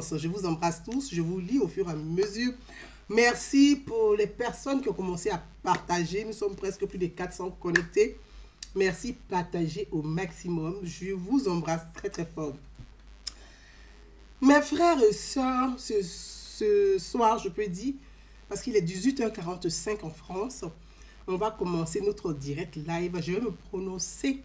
France. Je vous embrasse tous. Je vous lis au fur et à mesure. Merci pour les personnes qui ont commencé à partager. Nous sommes presque plus de 400 connectés. Merci, partagez au maximum. Je vous embrasse très très fort. Mes frères et sœurs, ce soir, je peux dire, parce qu'il est 18h45 en France, on va commencer notre direct live. Je vais me prononcer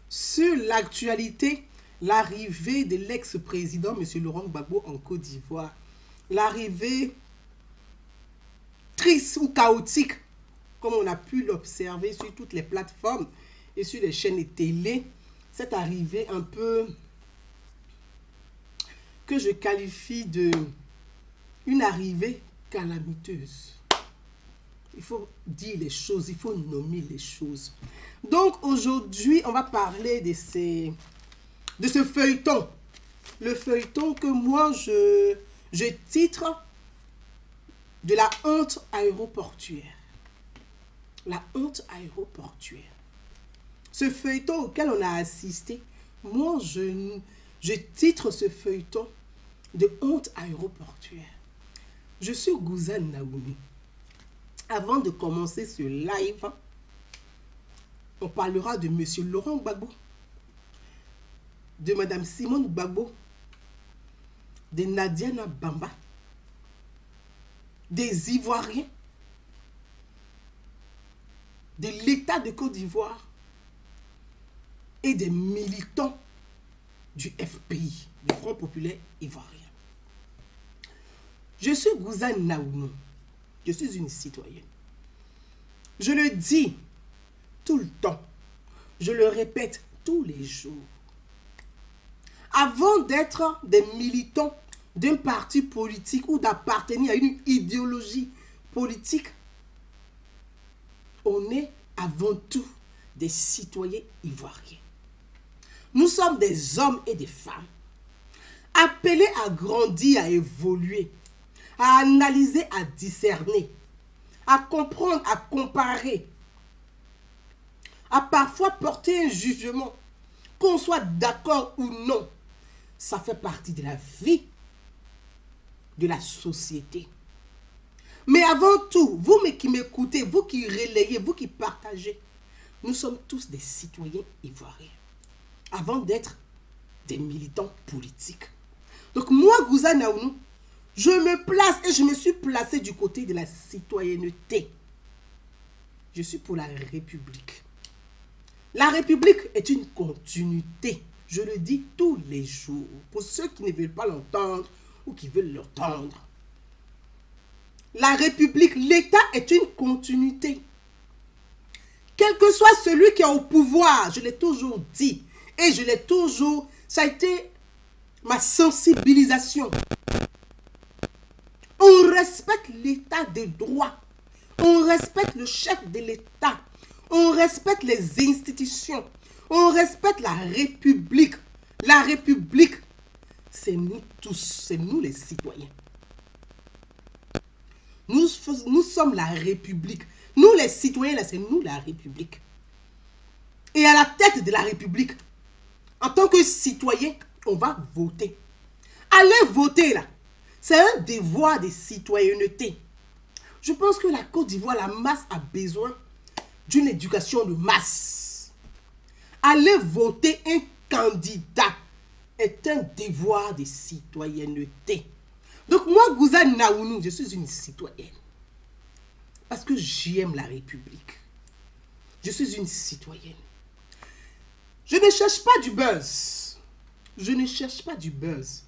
sur l'actualité, l'arrivée de l'ex-président, M. Laurent Gbagbo, en Côte d'Ivoire. L'arrivée triste ou chaotique, comme on a pu l'observer sur toutes les plateformes et sur les chaînes de télé. Cette arrivée un peu que je qualifie de une arrivée calamiteuse. Il faut dire les choses, il faut nommer les choses. Donc aujourd'hui, on va parler de ce feuilleton. Le feuilleton que moi, je titre de la honte aéroportuaire. La honte aéroportuaire. Ce feuilleton auquel on a assisté, moi, je titre ce feuilleton de honte aéroportuaire. Je suis Gouzane Naoumi. Avant de commencer ce live, on parlera de M. Laurent Gbagbo, de Mme Simone Gbagbo, de Nadiana Bamba, des Ivoiriens, de l'État de Côte d'Ivoire et des militants du FPI, le Front Populaire Ivoirien. Je suis Gouzane Naoumi. Je suis une citoyenne. Je le dis tout le temps. Je le répète tous les jours. Avant d'être des militants d'un parti politique ou d'appartenir à une idéologie politique, on est avant tout des citoyens ivoiriens. Nous sommes des hommes et des femmes appelés à grandir, à évoluer, à analyser, à discerner, à comprendre, à comparer, à parfois porter un jugement, qu'on soit d'accord ou non. Ça fait partie de la vie, de la société. Mais avant tout, vous qui m'écoutez, vous qui relayez, vous qui partagez, nous sommes tous des citoyens ivoiriens, avant d'être des militants politiques. Donc moi, Gouzane Naoumi, je me place et je me suis placé du côté de la citoyenneté. Je suis pour la République. La République est une continuité. Je le dis tous les jours. Pour ceux qui ne veulent pas l'entendre ou qui veulent l'entendre. La République, l'État est une continuité. Quel que soit celui qui est au pouvoir, je l'ai toujours dit. Et je l'ai toujours... Ça a été ma sensibilisation. On respecte l'état de droit. On respecte le chef de l'État. On respecte les institutions. On respecte la République. La République, c'est nous tous. C'est nous les citoyens. Nous sommes la République. Nous les citoyens, là, c'est nous la République. Et à la tête de la République, en tant que citoyen, on va voter. Allez voter là. C'est un devoir de citoyenneté. Je pense que la Côte d'Ivoire, la masse a besoin d'une éducation de masse. Aller voter un candidat est un devoir de citoyenneté. Donc moi, Gouzane Naoumi, je suis une citoyenne. Parce que j'aime la République. Je suis une citoyenne. Je ne cherche pas du buzz. Je ne cherche pas du buzz.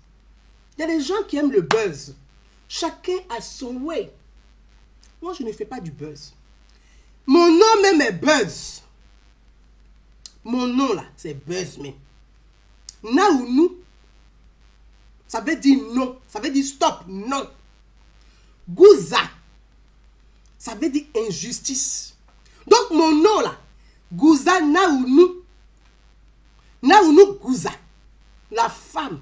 Il y a des gens qui aiment le buzz. Chacun a son way. Moi, je ne fais pas du buzz. Mon nom même est buzz. Mon nom là, c'est buzz même. Naoumi, ça veut dire non. Ça veut dire stop, non. Gouza, ça veut dire injustice. Donc mon nom là, Gouza Naoumi. Naoumi Gouza, la femme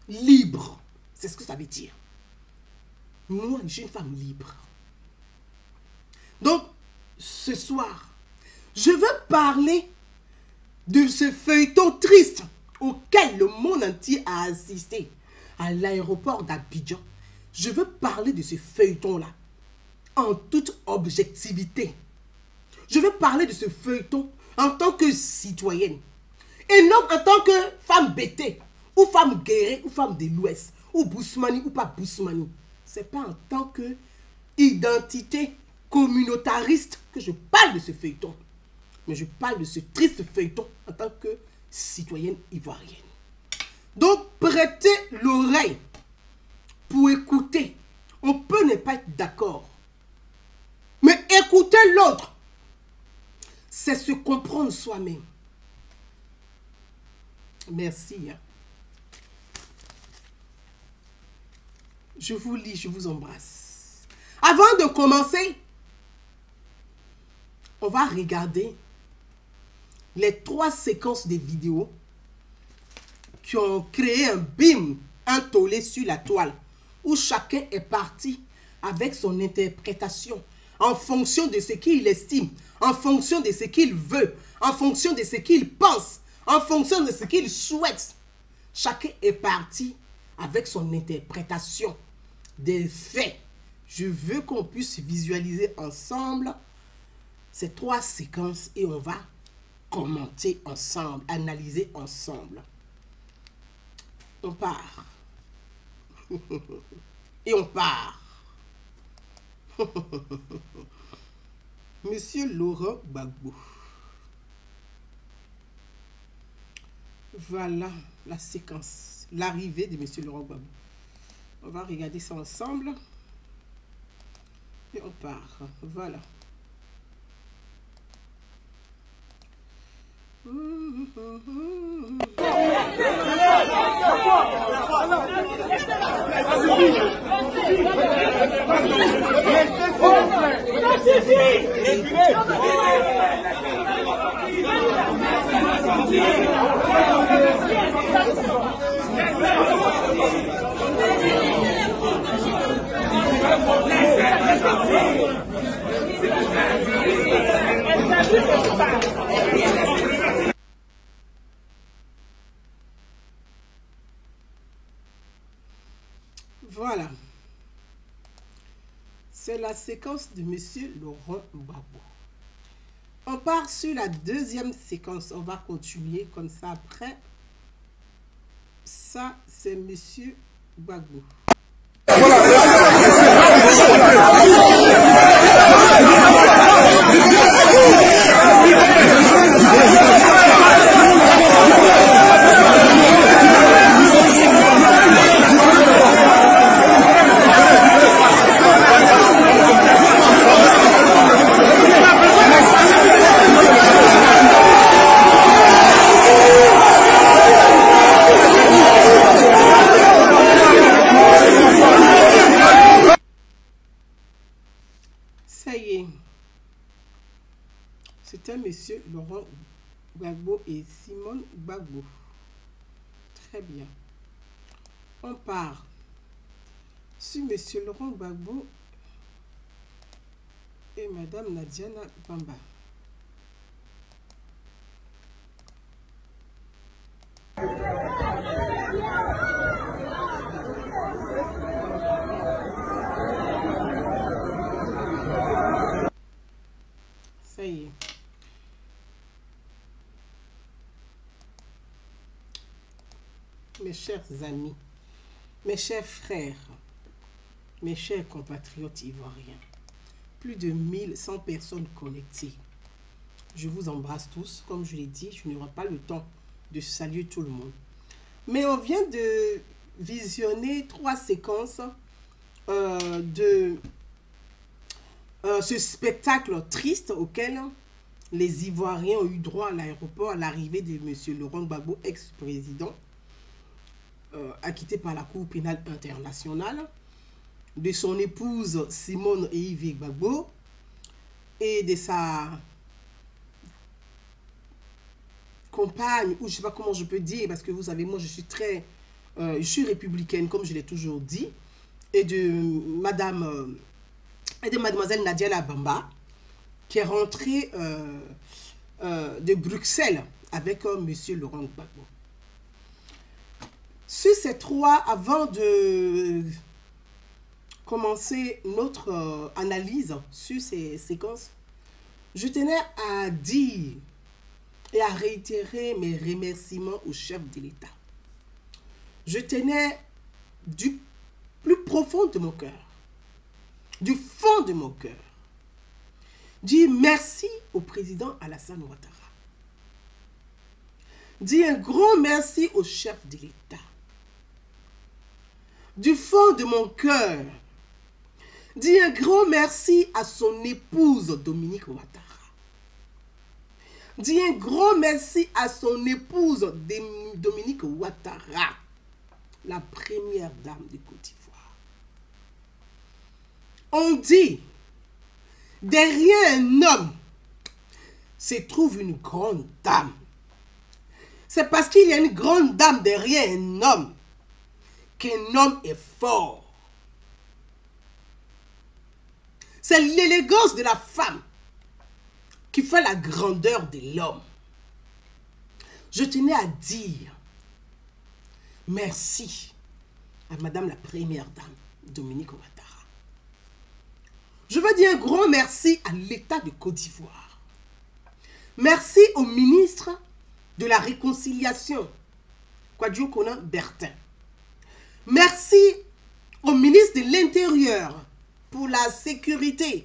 libre. C'est ce que ça veut dire. Moi, je suis une femme libre. Donc, ce soir, je veux parler de ce feuilleton triste auquel le monde entier a assisté. à l'aéroport d'Abidjan. Je veux parler de ce feuilleton-là en toute objectivité. Je veux parler de ce feuilleton en tant que citoyenne. Et non en tant que femme bêtée, ou femme guerrée, ou femme de l'Ouest, ou Bousmani, ou pas Bousmani. Ce n'est pas en tant que identité communautariste que je parle de ce feuilleton. Mais je parle de ce triste feuilleton en tant que citoyenne ivoirienne. Donc, prêtez l'oreille pour écouter. On peut ne pas être d'accord. Mais écouter l'autre, c'est se comprendre soi-même. Merci. Je vous lis, je vous embrasse. Avant de commencer, on va regarder les 3 séquences de vidéos qui ont créé un bim, un tollé sur la toile, où chacun est parti avec son interprétation, en fonction de ce qu'il estime, en fonction de ce qu'il veut, en fonction de ce qu'il pense, en fonction de ce qu'il souhaite. Chacun est parti avec son interprétation des faits. Je veux qu'on puisse visualiser ensemble ces 3 séquences et on va commenter ensemble, analyser ensemble. On part. Et on part. Monsieur Laurent Gbagbo. Voilà la séquence, l'arrivée de Monsieur Laurent Gbagbo. On va regarder ça ensemble. Et on part. Voilà. Voilà. C'est la séquence de Monsieur Laurent Gbagbo. On part sur la 2e séquence. On va continuer comme ça après. Ça, c'est Monsieur Gbagbo. C'était Monsieur Laurent Gbagbo et Simone Gbagbo. Très bien. On part sur Monsieur Laurent Gbagbo et Madame Nadiana Bamba. Ça y est. Mes chers amis, mes chers frères, mes chers compatriotes ivoiriens, plus de 1100 personnes connectées. Je vous embrasse tous. Comme je l'ai dit, je n'aurai pas le temps de saluer tout le monde. Mais on vient de visionner 3 séquences de ce spectacle triste auquel les Ivoiriens ont eu droit à l'aéroport à l'arrivée de M. Laurent Gbagbo, ex-président, acquitté par la Cour pénale internationale, de son épouse Simone et Yves Gbagbo et de sa compagne, ou je ne sais pas comment je peux dire, parce que vous savez, moi je suis républicaine, comme je l'ai toujours dit, et de mademoiselle Nadia Bamba, qui est rentrée de Bruxelles avec M. Laurent Gbagbo. Sur ces trois, avant de commencer notre analyse sur ces séquences, je tenais à dire et à réitérer mes remerciements au chef de l'État. Je tenais du plus profond de mon cœur, du fond de mon cœur, dire merci au président Alassane Ouattara. Dire un grand merci au chef de l'État. Du fond de mon cœur, dire un grand merci à son épouse Dominique Ouattara. Dire un grand merci à son épouse Dominique Ouattara, la première dame de Côte d'Ivoire. On dit, derrière un homme se trouve une grande dame. C'est parce qu'il y a une grande dame derrière un homme qu'un homme est fort. C'est l'élégance de la femme qui fait la grandeur de l'homme. Je tenais à dire merci à Madame la Première Dame, Dominique Ouattara. Je veux dire un grand merci à l'État de Côte d'Ivoire. Merci au ministre de la Réconciliation, Kwadjo Konan Bertin. Merci au ministre de l'Intérieur pour la sécurité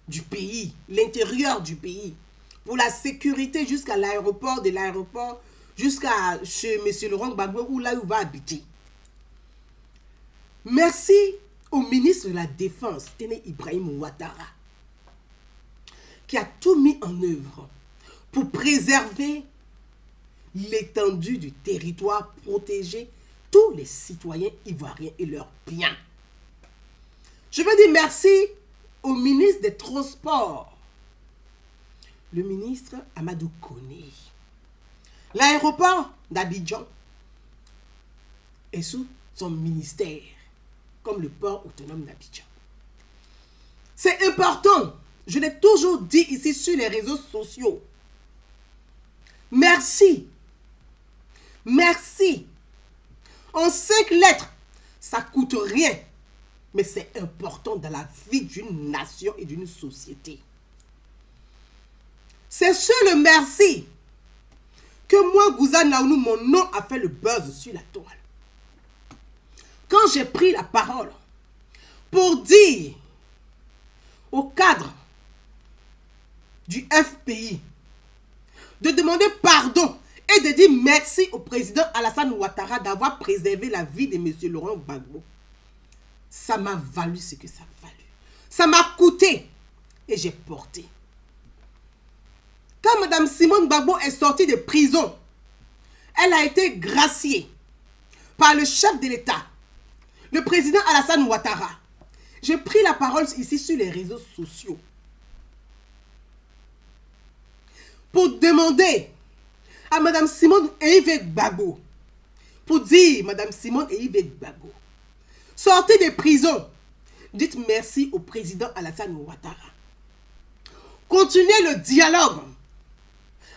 du pays, l'intérieur du pays, pour la sécurité jusqu'à l'aéroport, de l'aéroport jusqu'à chez M. Laurent Gbagbo, où là où va habiter. Merci au ministre de la Défense, Téné Ibrahim Ouattara, qui a tout mis en œuvre pour préserver l'étendue du territoire, protéger tous les citoyens ivoiriens et leurs biens. Je veux dire merci au ministre des Transports, le ministre Amadou Koné. L'aéroport d'Abidjan est sous son ministère, comme le port autonome d'Abidjan. C'est important, je l'ai toujours dit ici sur les réseaux sociaux. Merci. Merci. En 5 lettres, ça ne coûte rien. Mais c'est important dans la vie d'une nation et d'une société. C'est sur le merci que moi, Gouza Naounou, mon nom a fait le buzz sur la toile. Quand j'ai pris la parole pour dire au cadre du FPI de demander pardon et de dire merci au président Alassane Ouattara d'avoir préservé la vie de M. Laurent Gbagbo, ça m'a valu ce que ça a valu. Ça m'a coûté et j'ai porté. Quand Mme Simone Gbagbo est sortie de prison, elle a été graciée par le chef de l'État, le président Alassane Ouattara. J'ai pris la parole ici sur les réseaux sociaux pour demander à Mme Simone Gbagbo, pour dire, Mme Simone Gbagbo, sortez de prison, dites merci au président Alassane Ouattara. Continuez le dialogue,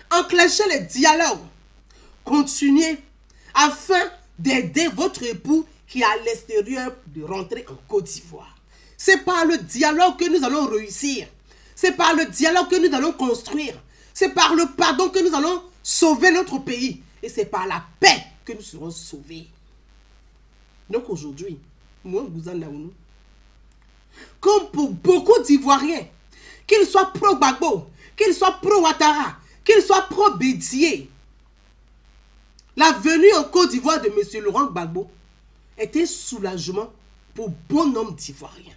enclenchez le dialogue, continuez afin d'aider votre époux qui est à l'extérieur de rentrer en Côte d'Ivoire. C'est par le dialogue que nous allons réussir. C'est par le dialogue que nous allons construire. C'est par le pardon que nous allons sauver notre pays. Et c'est par la paix que nous serons sauvés. Donc aujourd'hui, moi, Gouza Naounou, comme pour beaucoup d'Ivoiriens, qu'ils soient pro-Gbagbo, qu'ils soient pro-Ouattara, qu'ils soient pro-Bédié, la venue en Côte d'Ivoire de M. Laurent Gbagbo était un soulagement pour bon nombre d'Ivoiriens.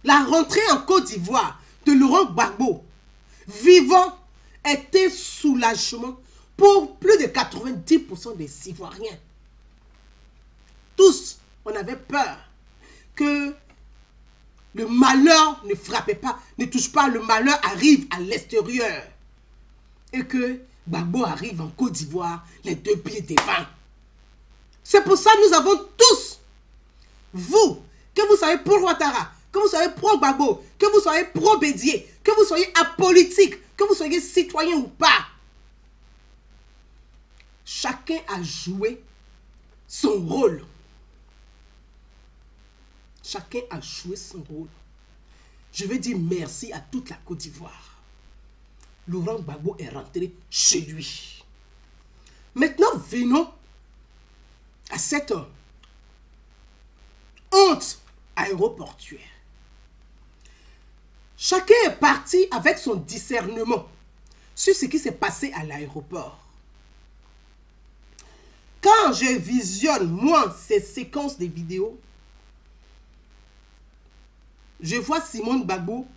La rentrée en Côte d'Ivoire de Laurent Gbagbo, vivant, était soulagement pour plus de 90% des Ivoiriens. Tous, on avait peur que le malheur ne frappait pas, ne touche pas, le malheur arrive à l'extérieur. Et que Gbagbo arrive en Côte d'Ivoire, les 2 pieds devant. C'est pour ça que nous avons tous, vous, que vous soyez pro-Ouattara, que vous soyez pro-Gbagbo, que vous soyez pro-Bédié, que vous soyez apolitique, que vous soyez citoyen ou pas. Chaque chacun a joué son rôle. Chacun a joué son rôle. Je veux dire merci à toute la Côte d'Ivoire. Laurent Gbagbo est rentré chez lui. Maintenant, venons à cette honte aéroportuaire. Chacun est parti avec son discernement sur ce qui s'est passé à l'aéroport. Quand je visionne, moi, ces séquences de vidéos, je vois Simone Gbagbo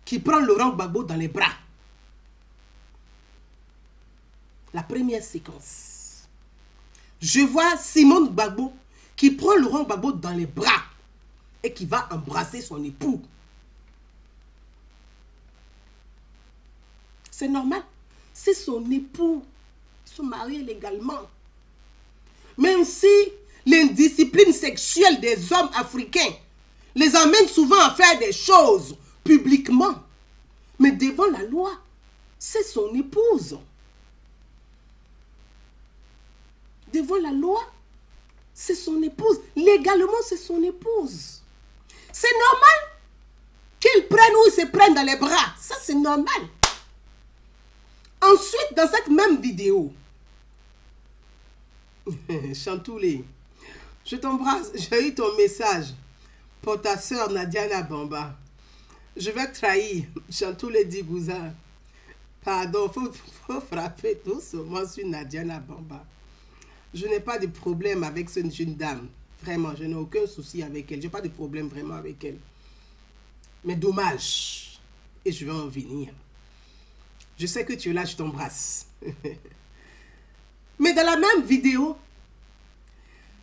qui prend Laurent Gbagbo dans les bras. La première séquence. Je vois Simone Gbagbo qui prend Laurent Gbagbo dans les bras et qui va embrasser son époux. C'est normal. C'est son époux. Ils sont mariés légalement. Même si l'indiscipline sexuelle des hommes africains les amène souvent à faire des choses publiquement. Mais devant la loi, c'est son épouse. Devant la loi, c'est son épouse. Légalement, c'est son épouse. C'est normal qu'ils prennent ou ils se prennent dans les bras. Ça, c'est normal. Ensuite, dans cette même vidéo, Chantoulé, je t'embrasse. J'ai eu ton message pour ta soeur Nadiana Bamba. Je vais trahir Chantoulé Digouza. Pardon, faut frapper doucement sur Nadiana Bamba. Je n'ai pas de problème avec cette jeune dame. Vraiment, je n'ai aucun souci avec elle. Je n'ai pas de problème vraiment avec elle. Mais dommage. Et je vais en venir. Je sais que tu es là, je t'embrasse. Mais dans la même vidéo,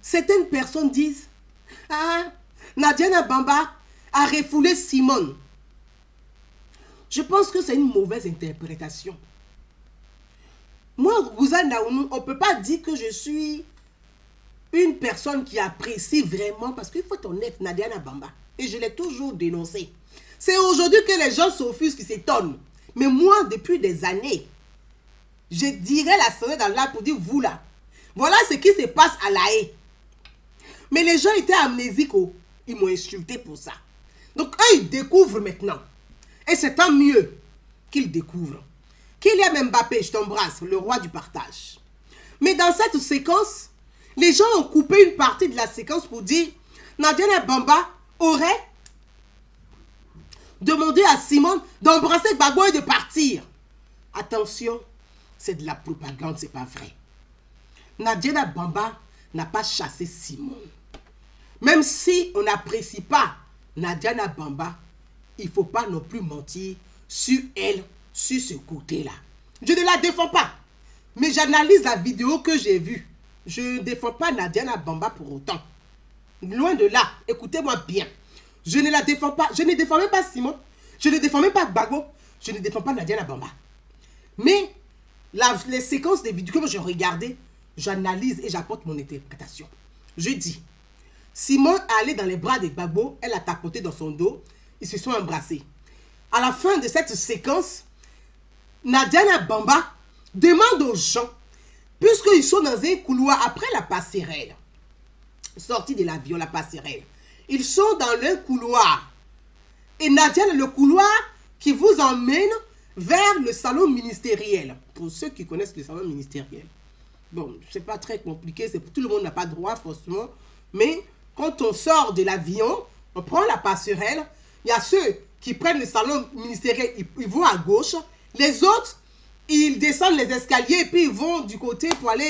certaines personnes disent « Ah, Nadiana Bamba a refoulé Simone. » Je pense que c'est une mauvaise interprétation. Moi, Gouza Naounou, on ne peut pas dire que je suis une personne qui apprécie vraiment, parce qu'il faut être honnête, Nadiana Bamba. Et je l'ai toujours dénoncé. C'est aujourd'hui que les gens s'offusquent, qui s'étonnent. Mais moi, depuis des années, je dirais la sonnette dans l'art pour dire, vous là, voilà ce qui se passe à La Haye. Mais les gens étaient amnésiques, ils m'ont insulté pour ça. Donc, eux, ils découvrent maintenant. Et c'est tant mieux qu'ils découvrent. Kylian Mbappé, je t'embrasse, le roi du partage. Mais dans cette séquence, les gens ont coupé une partie de la séquence pour dire Nadiana Bamba aurait demandé à Simone d'embrasser Gbagbo et de partir. Attention, c'est de la propagande, c'est pas vrai. Nadiana Bamba n'a pas chassé Simone. Même si on n'apprécie pas Nadiana Bamba, il ne faut pas non plus mentir sur elle, sur ce côté-là. Je ne la défends pas, mais j'analyse la vidéo que j'ai vue. Je ne défends pas Nadiana Bamba pour autant. Loin de là, écoutez-moi bien. Je ne la défends pas. Je ne défends même pas Simone. Je ne défends même pas Gbagbo. Je ne défends pas Nadiana Bamba. Mais les séquences des vidéos que je regardais, j'analyse et j'apporte mon interprétation. Je dis, Simone est allée dans les bras de Gbagbo, elle a tapoté dans son dos, ils se sont embrassés. À la fin de cette séquence, Nadiana Bamba demande aux gens, puisqu'ils sont dans un couloir après la passerelle, sortie de l'avion, la passerelle, ils sont dans le couloir. Et Nadiana, le couloir qui vous emmène vers le salon ministériel. Pour ceux qui connaissent le salon ministériel. Bon, c'est pas très compliqué, c'est pour tout le monde n'a pas droit forcément. Mais quand on sort de l'avion, on prend la passerelle. Il y a ceux qui prennent le salon ministériel, ils vont à gauche. Les autres, ils descendent les escaliers et puis ils vont du côté pour aller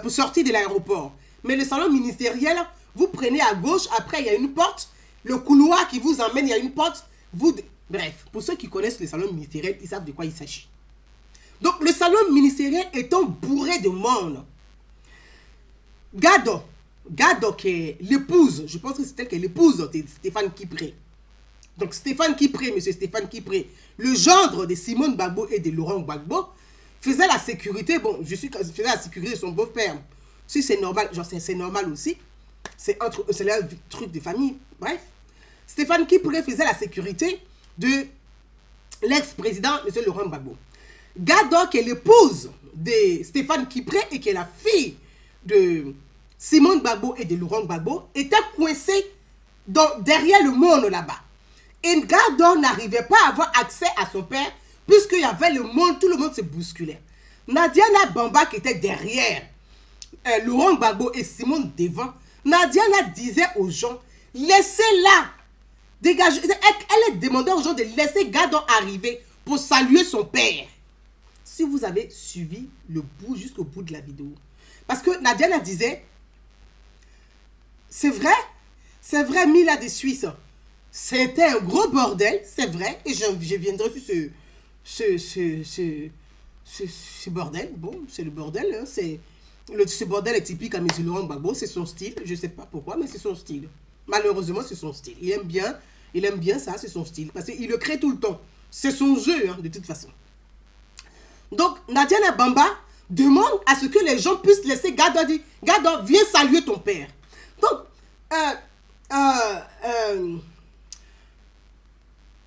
pour sortir de l'aéroport. Mais le salon ministériel, vous prenez à gauche, après il y a une porte, le couloir qui vous emmène, il y a une porte. Bref, pour ceux qui connaissent le salon ministériel, ils savent de quoi il s'agit. Donc le salon ministériel étant bourré de monde, Gado qui est l'épouse, je pense que c'est elle qui est l'épouse de Stéphane Kipré. Donc Stéphane Kipré, monsieur Stéphane Kipré, le gendre de Simone Gbagbo et de Laurent Gbagbo, faisait la sécurité, faisait la sécurité de son beau-père. Si c'est normal, genre c'est normal aussi. C'est un truc de famille, bref. Stéphane Kipré faisait la sécurité de l'ex-président, monsieur Laurent Gbagbo. Gador, qui est l'épouse de Stéphane Kipré et qui est la fille de Simone Gbagbo et de Laurent Gbagbo, était coincée derrière le monde là-bas. Et Gador n'arrivait pas à avoir accès à son père puisqu'il y avait le monde, tout le monde se bousculait. Nadiana Bamba qui était derrière Laurent Gbagbo et Simone devant, Nadiana disait aux gens, laissez-la dégager. Elle demandait aux gens de laisser Gador arriver pour saluer son père. Si vous avez suivi le bout jusqu'au bout de la vidéo. Parce que Nadiana disait, c'est vrai, Mila de Suisse, c'était un gros bordel, c'est vrai, et je viendrai sur ce bordel. Bon, c'est le bordel, hein, ce bordel est typique à M. Laurent Gbagbo, c'est son style, je ne sais pas pourquoi, mais c'est son style. Malheureusement, c'est son style. Il aime bien ça, c'est son style, parce qu'il le crée tout le temps. C'est son jeu, hein, de toute façon. Donc, Nadiana Bamba demande à ce que les gens puissent laisser Gador dire, Gador, viens saluer ton père. Donc,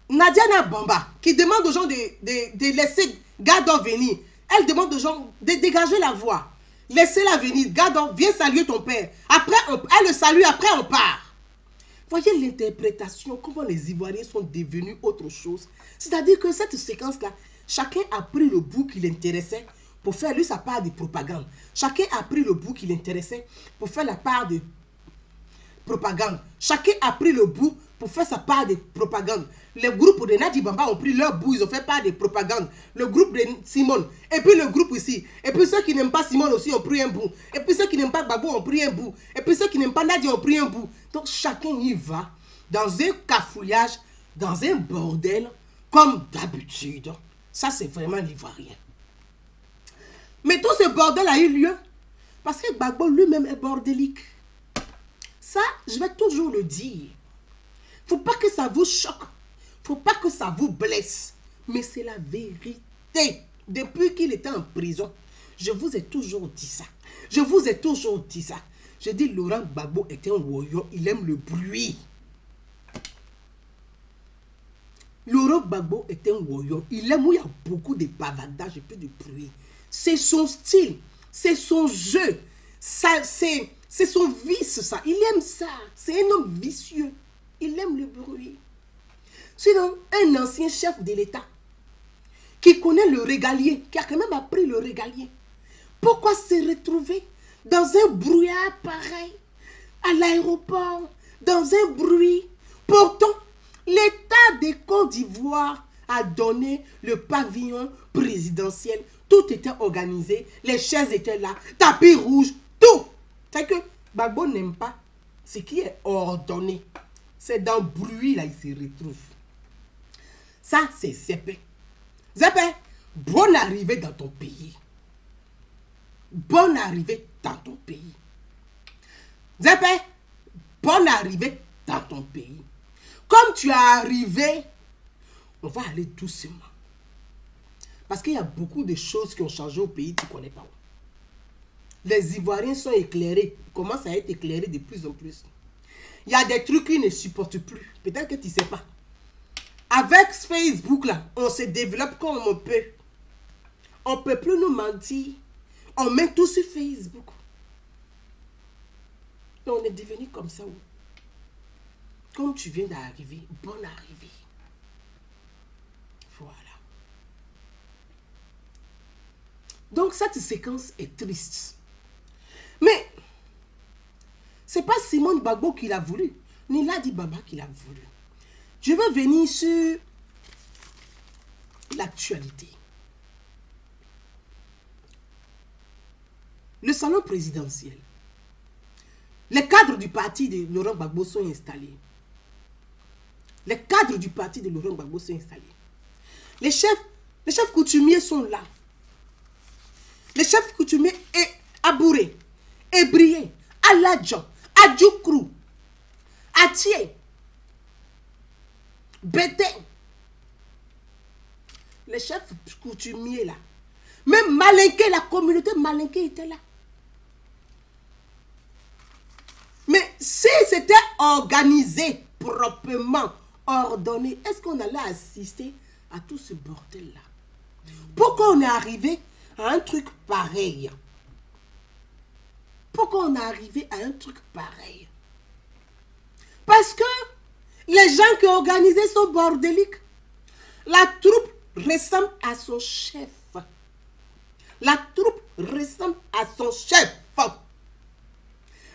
Nadiana Bamba, qui demande aux gens de laisser Gador venir, elle demande aux gens de dégager la voie. Laissez-la venir. Gador, viens saluer ton père. Après, elle le salue, après on part. Voyez l'interprétation, comment les Ivoiriens sont devenus autre chose. C'est-à-dire que cette séquence-là, chacun a pris le bout qui l'intéressait pour faire lui sa part de propagande. Chacun a pris le bout qui l'intéressait pour faire la part de propagande. Chacun a pris le bout pour faire sa part de propagande. Les groupes de Nadi Bamba ont pris leur bout, ils ont fait part de propagande. Le groupe de Simone, et puis le groupe ici. Et puis ceux qui n'aiment pas Simone aussi ont pris un bout. Et puis ceux qui n'aiment pas Gbagbo ont pris un bout. Et puis ceux qui n'aiment pas Nadi ont pris un bout. Donc chacun y va dans un cafouillage, dans un bordel, comme d'habitude. Ça, c'est vraiment l'ivoirien. Mais tout ce bordel a eu lieu parce que Gbagbo lui-même est bordélique. Ça, je vais toujours le dire. Faut pas que ça vous choque. Faut pas que ça vous blesse. Mais c'est la vérité. Depuis qu'il était en prison, je vous ai toujours dit ça. Je vous ai toujours dit ça. Je dis Laurent Gbagbo est un voyou. Il aime le bruit. Laurent Gbagbo est un voyou. Il aime où il y a beaucoup de bavardage et peu de bruit. C'est son style. C'est son jeu. C'est son vice, ça. Il aime ça. C'est un homme vicieux. Il aime le bruit. Sinon, un ancien chef de l'État qui connaît le régalier, qui a quand même appris le régalier, pourquoi se retrouver dans un brouillard pareil, à l'aéroport, dans un bruit? Pourtant, l'État de Côte d'Ivoire a donné le pavillon présidentiel. Tout était organisé, les chaises étaient là, tapis rouge, tout. C'est que Gbagbo n'aime pas ce qui est ordonné. C'est dans le bruit, là, il se retrouve. Ça, c'est Zépé. Zépé, bonne arrivée dans ton pays. Bonne arrivée dans ton pays. Zépé, bonne arrivée dans ton pays. Comme tu es arrivé, on va aller doucement. Parce qu'il y a beaucoup de choses qui ont changé au pays, tu ne connais pas. Les Ivoiriens sont éclairés, commencent à être éclairés de plus en plus. Il y a des trucs qu'ils ne supportent plus. Peut-être que tu ne sais pas. Avec Facebook, là, on se développe comme on peut. On ne peut plus nous mentir. On met tout sur Facebook. Et on est devenu comme ça. Comme tu viens d'arriver, bonne arrivée. Voilà. Donc, cette séquence est triste. Mais, ce n'est pas Simone Gbagbo qui l'a voulu, ni Nadi Bamba qui l'a voulu. Je veux venir sur l'actualité. Le salon présidentiel. Les cadres du parti de Laurent Gbagbo sont installés. Les cadres du parti de Laurent Gbagbo sont installés. Les chefs coutumiers sont là. Les chefs coutumiers est Abouré, Ebrié, Aladjan, Adjoukrou, Atié, Bété. Les chefs coutumiers là. Même Malinké, la communauté Malinké était là. Mais si c'était organisé proprement, ordonné, est-ce qu'on allait assister à tout ce bordel-là? Pourquoi on est arrivé à un truc pareil? Pourquoi on est arrivé à un truc pareil? Parce que les gens qui organisaient sont bordéliques. La troupe ressemble à son chef. La troupe ressemble à son chef.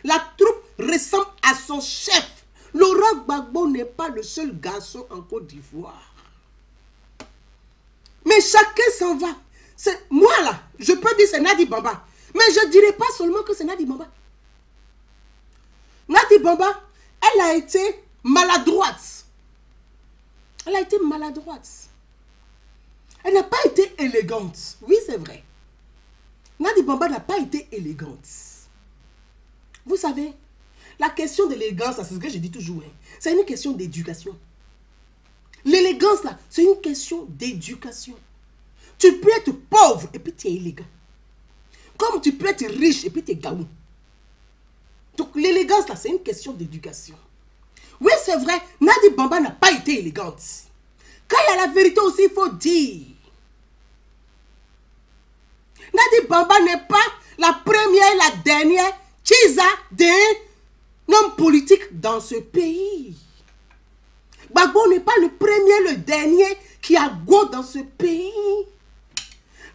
La troupe ressemble à son chef. Laurent Gbagbo n'est pas le seul garçon en Côte d'Ivoire. Mais chacun s'en va. Moi là, je peux dire c'est Nadi Bamba. Mais je ne dirais pas seulement que c'est Nadi Bamba. Nadi Bamba, elle a été maladroite. Elle a été maladroite. Elle n'a pas été élégante. Oui, c'est vrai. Nadi Bamba n'a pas été élégante. Vous savez, la question d'élégance, c'est ce que je dis toujours, hein, c'est une question d'éducation. L'élégance, là, c'est une question d'éducation. Tu peux être pauvre et puis tu es élégant. Comme tu peux être riche et puis tu es gaou. Donc l'élégance, là, c'est une question d'éducation. Oui, c'est vrai, Nadi Bamba n'a pas été élégante. Quand il y a la vérité aussi, il faut dire. Nadi Bamba n'est pas la première et la dernière Chiza d'un homme politique dans ce pays. Gbagbo n'est pas le premier, le dernier qui a go dans ce pays.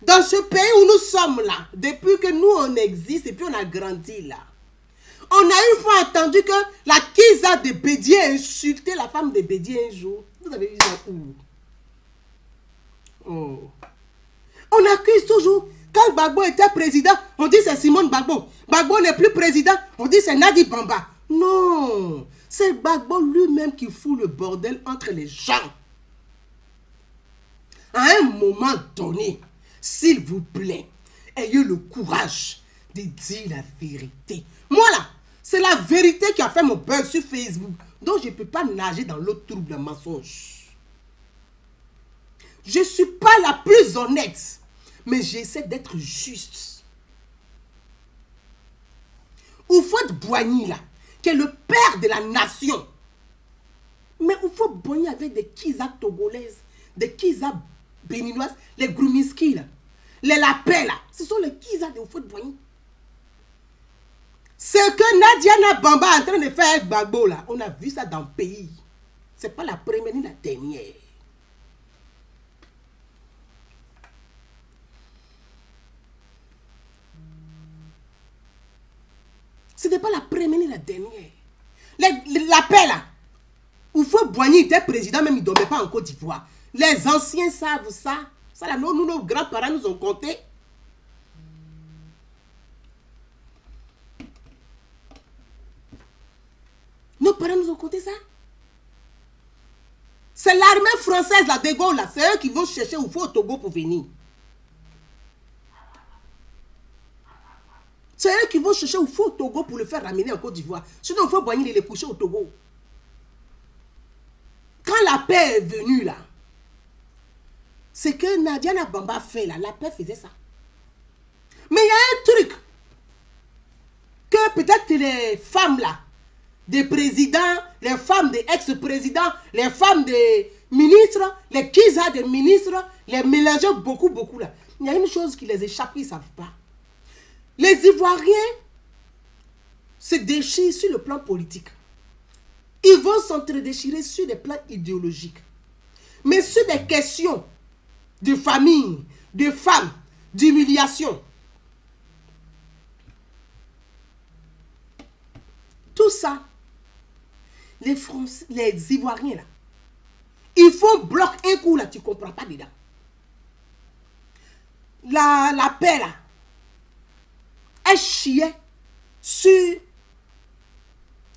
Dans ce pays où nous sommes là, depuis que nous on existe et puis on a grandi là. On a une fois entendu que la Kiza de Bédié a insulté la femme de Bédié un jour. Vous avez vu ça où? Oh. On accuse toujours. Quand Gbagbo était président, on dit c'est Simone Gbagbo. Gbagbo n'est plus président, on dit c'est Nadi Bamba. Non, c'est Gbagbo lui-même qui fout le bordel entre les gens. À un moment donné, s'il vous plaît, ayez le courage de dire la vérité. Moi là, c'est la vérité qui a fait mon buzz sur Facebook. Donc je ne peux pas nager dans l'autre trouble de mensonge. Je ne suis pas la plus honnête, mais j'essaie d'être juste. Houphouët-Boigny là, qui est le père de la nation. Mais Houphouët-Boigny avec des Kiza togolaises, des Kiza béninoises, les Groumiski là, les Lapins là, ce sont les Kiza de Houphouët-Boigny. Ce que Nadiana Bamba est en train de faire avec Gbagbo là, on a vu ça dans le pays. Ce n'est pas la première ni la dernière. Ce n'est pas la première ni la dernière. La paix là, Houphouët-Boigny était président, même il ne dormait pas en Côte d'Ivoire. Les anciens savent ça. Ça là, nous, nos grands-parents nous ont compté. Nos parents nous ont compté ça. C'est l'armée française, la de Gaulle, là. C'est eux qui vont chercher Houphouët au Togo pour venir. C'est eux qui vont chercher Houphouët au Togo pour le faire ramener en Côte d'Ivoire. Sinon, Houphouët-Boigny, il est couché au Togo. Quand la paix est venue, là, c'est que Nadiana Bamba fait, là, la paix faisait ça. Mais il y a un truc que peut-être les femmes, là, des présidents, les femmes des ex-présidents, les femmes des ministres, les Kiza des ministres, les mélangeurs beaucoup, là. Il y a une chose qui les échappe, ils ne savent pas. Les Ivoiriens se déchirent sur le plan politique. Ils vont s'entre-déchirer sur des plans idéologiques. Mais sur des questions de famille, de femmes, d'humiliation. Tout ça, les Français, les Ivoiriens là, ils font bloc un coup là, tu ne comprends pas dedans. La paix là, elle chiait sur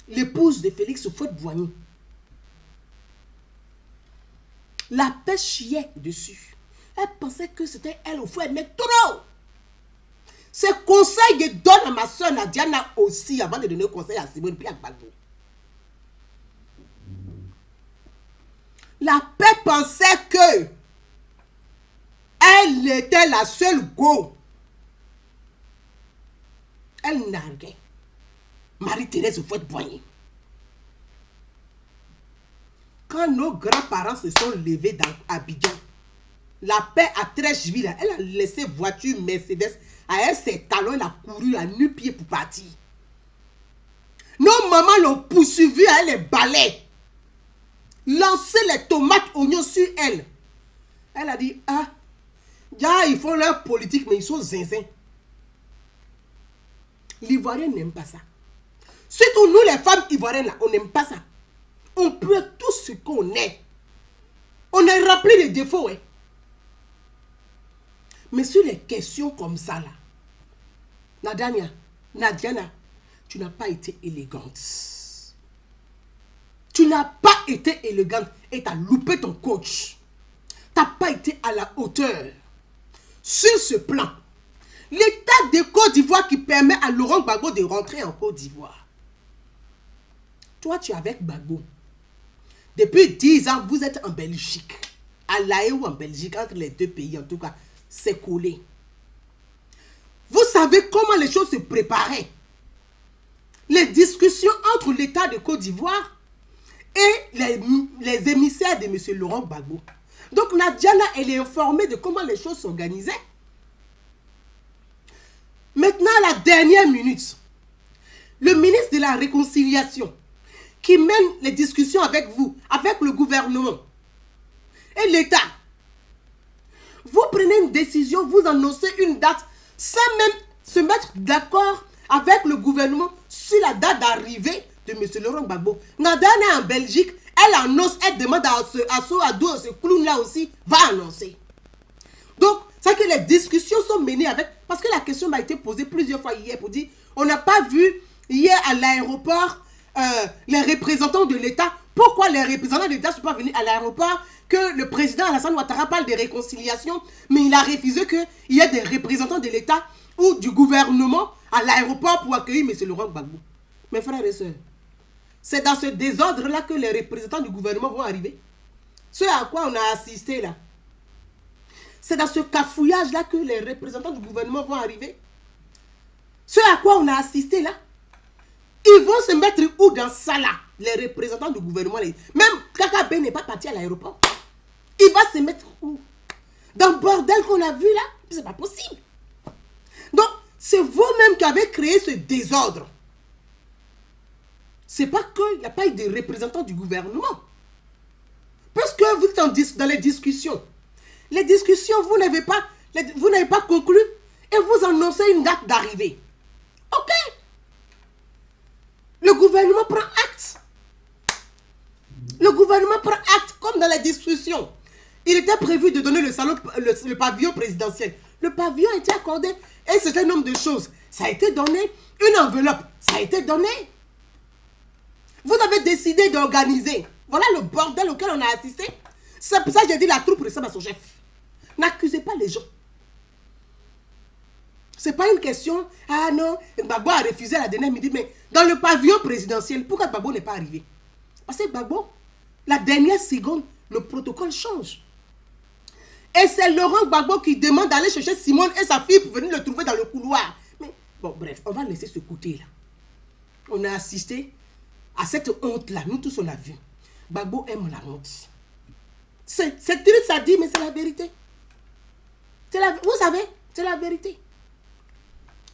l'épouse de Félix Houphouët-Boigny. La paix chiait dessus. Elle pensait que c'était elle au fouet, mais trop. Ce conseil que donne à ma soeur Nadiana aussi, avant de donner le conseil à Simone puis à Gbagbo. La paix pensait que elle était la seule go. Elle narguait Marie-Thérèse Houphouët-Boigny. Quand nos grands-parents se sont levés dans Abidjan, La paix à Trècheville, elle a laissé voiture Mercedes, à elle ses talons, elle a couru à nu-pied pour partir. Nos mamans l'ont poursuivi à elle les balais. Lancer les tomates, oignons sur elle. Elle a dit, ah, ya, ils font leur politique, mais ils sont zinzins. L'Ivoirien n'aime pas ça. Surtout nous, les femmes ivoiriennes, là, on n'aime pas ça. On peut tout ce qu'on est. On est rempli de défauts, hein. Mais sur les questions comme ça, là, Nadiana, tu n'as pas été élégante. Tu n'as pas été élégante et tu as loupé ton coach. Tu n'as pas été à la hauteur. Sur ce plan, l'État de Côte d'Ivoire qui permet à Laurent Gbagbo de rentrer en Côte d'Ivoire. Toi, tu es avec Gbagbo. Depuis 10 ans, vous êtes en Belgique. À La Haye ou en Belgique, entre les deux pays, en tout cas, c'est collé. Vous savez comment les choses se préparaient. Les discussions entre l'État de Côte d'Ivoire et les émissaires de M. Laurent Gbagbo. Donc, Nadiana, elle est informée de comment les choses s'organisaient. Maintenant, à la dernière minute, le ministre de la Réconciliation, qui mène les discussions avec vous, avec le gouvernement et l'État, vous prenez une décision, vous annoncez une date sans même se mettre d'accord avec le gouvernement sur la date d'arrivée de M. Laurent Gbagbo. Nadane est en Belgique, elle annonce, elle demande à ce clown-là aussi, va annoncer. Donc, c'est que les discussions sont menées avec... Parce que la question m'a été posée plusieurs fois hier pour dire, on n'a pas vu hier à l'aéroport les représentants de l'État. Pourquoi les représentants de l'État ne sont pas venus à l'aéroport? Que le président Alassane Ouattara parle de réconciliation, mais il a refusé qu'il y ait des représentants de l'État ou du gouvernement à l'aéroport pour accueillir M. Laurent Gbagbo. Mes frères et sœurs, c'est dans ce désordre-là que les représentants du gouvernement vont arriver. Ce à quoi on a assisté là. C'est dans ce cafouillage-là que les représentants du gouvernement vont arriver. Ce à quoi on a assisté là. Ils vont se mettre où dans ça là, les représentants du gouvernement. Même Kaka n'est pas parti à l'aéroport. Il va se mettre où? Dans le bordel qu'on a vu là. C'est pas possible. Donc, c'est vous-même qui avez créé ce désordre. C'est pas qu'il n'y a pas eu de représentants du gouvernement. Parce que vous êtes dans les discussions. Les discussions, vous n'avez pas conclu et vous annoncez une date d'arrivée. Ok. Le gouvernement prend acte. Le gouvernement prend acte comme dans les discussions. Il était prévu de donner le pavillon présidentiel. Le pavillon a été accordé et un certain nombre de choses. Ça a été donné. Une enveloppe, ça a été donné. Vous avez décidé d'organiser. Voilà le bordel auquel on a assisté. C'est pour ça que j'ai dit la troupe ressemble à son chef. N'accusez pas les gens. Ce n'est pas une question. Ah non, Gbagbo a refusé la dernière midi. Mais dans le pavillon présidentiel, pourquoi Gbagbo n'est pas arrivé? Parce que Gbagbo, la dernière seconde, le protocole change. Et c'est Laurent Gbagbo qui demande d'aller chercher Simone et sa fille pour venir le trouver dans le couloir. Mais bon, bref, on va laisser ce côté-là. On a assisté à cette honte-là. Nous tous, on a vu. Gbagbo aime la honte. C'est triste à dire, mais c'est la vérité. Vous savez, c'est la vérité.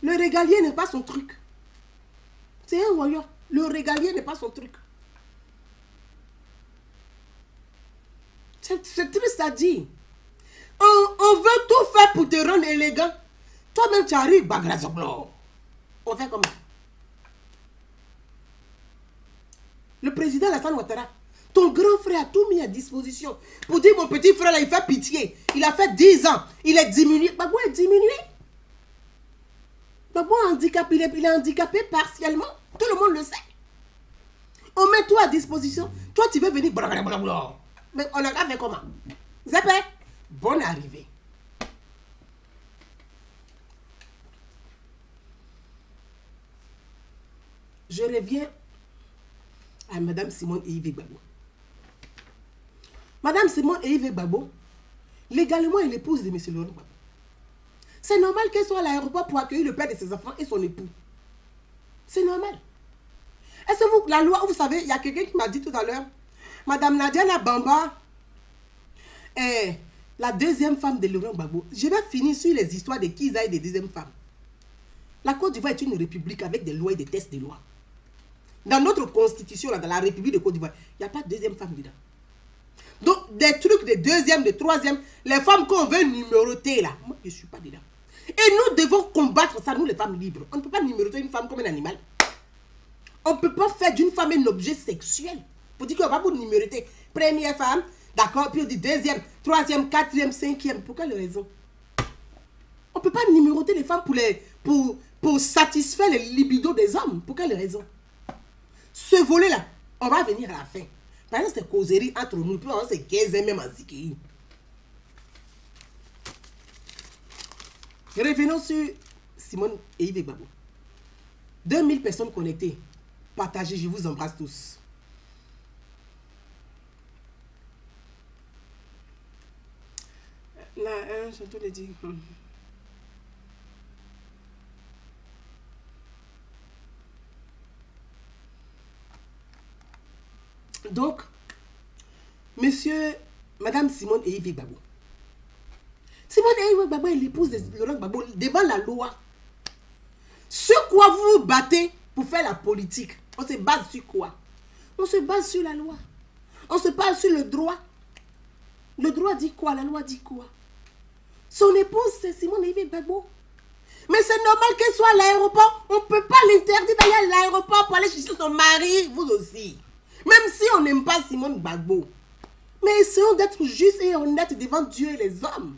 Le régalier n'est pas son truc. C'est un voyant. Le régalier n'est pas son truc. C'est triste à dire. On veut tout faire pour te rendre élégant. Toi-même, tu arrives, bagrazoblo. On fait comment? Le président Alassane Ouattara, ton grand frère a tout mis à disposition pour dire mon petit frère là, il fait pitié. Il a fait 10 ans. Il est diminué. Gbagbo est diminué. Gbagbo est handicapé. Il est handicapé partiellement. Tout le monde le sait. On met tout à disposition. Toi, tu veux venir. Mais on a fait comment? Zépé, bonne arrivée. Je reviens à Madame Simone et Yves Gbagbo. Madame Simone et Yves Gbagbo, légalement, elle est l'épouse de M. Laurent Gbagbo. C'est normal qu'elle soit à l'aéroport pour accueillir le père de ses enfants et son époux. C'est normal. Est-ce que vous, la loi, vous savez, il y a quelqu'un qui m'a dit tout à l'heure, Madame Nadiana Bamba, La deuxième femme de Laurent Gbagbo. Je vais finir sur les histoires de Kiza et des deuxièmes femmes. La Côte d'Ivoire est une république avec des lois et des tests de loi. Dans notre constitution, là, dans la République de Côte d'Ivoire, il n'y a pas de deuxième femme dedans. Donc, des trucs de deuxième, de troisième, les femmes qu'on veut numéroter là, moi je ne suis pas dedans. Et nous devons combattre ça, nous les femmes libres. On ne peut pas numéroter une femme comme un animal. On ne peut pas faire d'une femme un objet sexuel. Pour dire qu'on va vous numéroter. Première femme, d'accord, puis on dit deuxième, troisième, quatrième, cinquième. Pour quelle raison? On ne peut pas numéroter les femmes pour satisfaire les libidos des hommes. Pour quelle raison? Ce volet-là, on va venir à la fin. Par exemple, c'est causerie entre nous, puis on va se 15 même en Ziki. Revenons sur Simone et Yves Gbagbo. 2000 personnes connectées. Partagez, je vous embrasse tous. Là, je te le dis. Donc, monsieur, madame Simone et Yves Gbagbo. Simone et Yves Gbagbo est l'épouse de Laurent Gbagbo devant la loi. Ce quoi vous vous battez pour faire la politique, on se base sur quoi? On se base sur la loi. On se base sur le droit. Le droit dit quoi? La loi dit quoi? Son épouse, c'est Simone et Yves Gbagbo. Mais c'est normal qu'elle soit à l'aéroport. On ne peut pas l'interdire d'aller à l'aéroport pour aller chercher son mari, vous aussi. Même si on n'aime pas Simone Gbagbo. Mais essayons d'être justes et honnêtes devant Dieu et les hommes.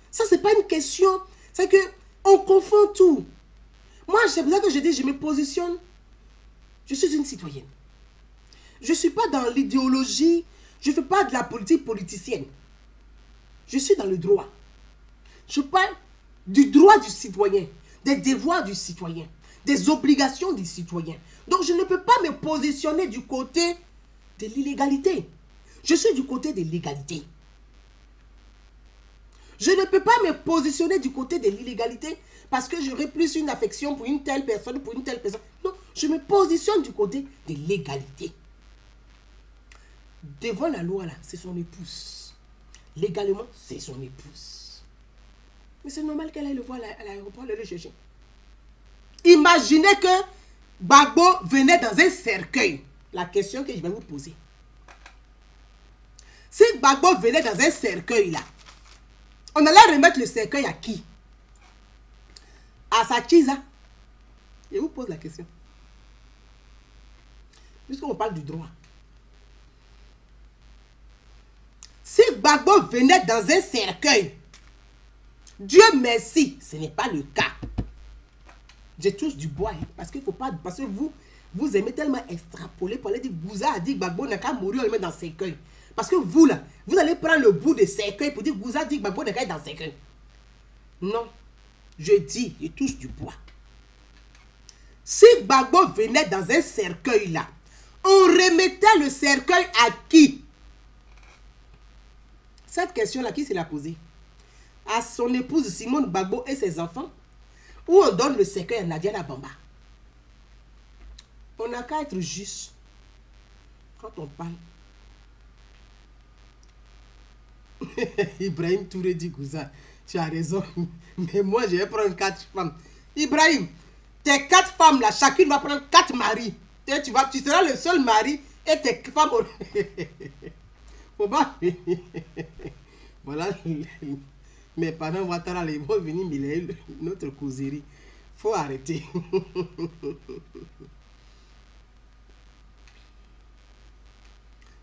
Ça, ce n'est pas une question. C'est qu'on confond tout. Moi, c'est pour ça que je dis, je me positionne. Je suis une citoyenne. Je ne suis pas dans l'idéologie. Je ne fais pas de la politique politicienne. Je suis dans le droit. Je parle du droit du citoyen, des devoirs du citoyen, des obligations du citoyen. Donc, je ne peux pas me positionner du côté de l'illégalité. Je suis du côté de l'égalité. Je ne peux pas me positionner du côté de l'illégalité parce que j'aurais plus une affection pour une telle personne, pour une telle personne. Non, je me positionne du côté de l'égalité. Devant la loi, là, c'est son épouse. Légalement, c'est son épouse. Mais c'est normal qu'elle aille le voir à l'aéroport, le chercher. Imaginez que Gbagbo venait dans un cercueil. La question que je vais vous poser. Si Gbagbo venait dans un cercueil, là, on allait remettre le cercueil à qui? À Sachiza. Je vous pose la question. Puisqu'on parle du droit. Si Gbagbo venait dans un cercueil, Dieu merci, ce n'est pas le cas. Je touche du bois, hein, parce qu'il faut pas, parce que vous aimez tellement extrapoler pour aller dire Gouza a dit Gbagbo n'a qu'à mourir, on le met dans le cercueil. Parce que vous là, vous allez prendre le bout de cercueil pour dire Gouza dit Gbagbo n'a qu'à être dans le cercueil. Non, je dis, je touche du bois. Si Gbagbo venait dans un cercueil là, on remettait le cercueil à qui? Cette question-là, qui se l'a posée? À son épouse Simone Gbagbo et ses enfants? Ou on donne le cercueil à Nadia Bamba? On n'a qu'à être juste quand on parle. Ibrahim Touré dit Gouza, tu as raison. Mais moi, je vais prendre 4 femmes. Ibrahim, tes 4 femmes là, chacune va prendre 4 maris. Et tu seras le seul mari et tes femmes. Faut pas. Voilà. Mais pendant Ouattara, ils vont venir mêler notre causerie. Faut arrêter.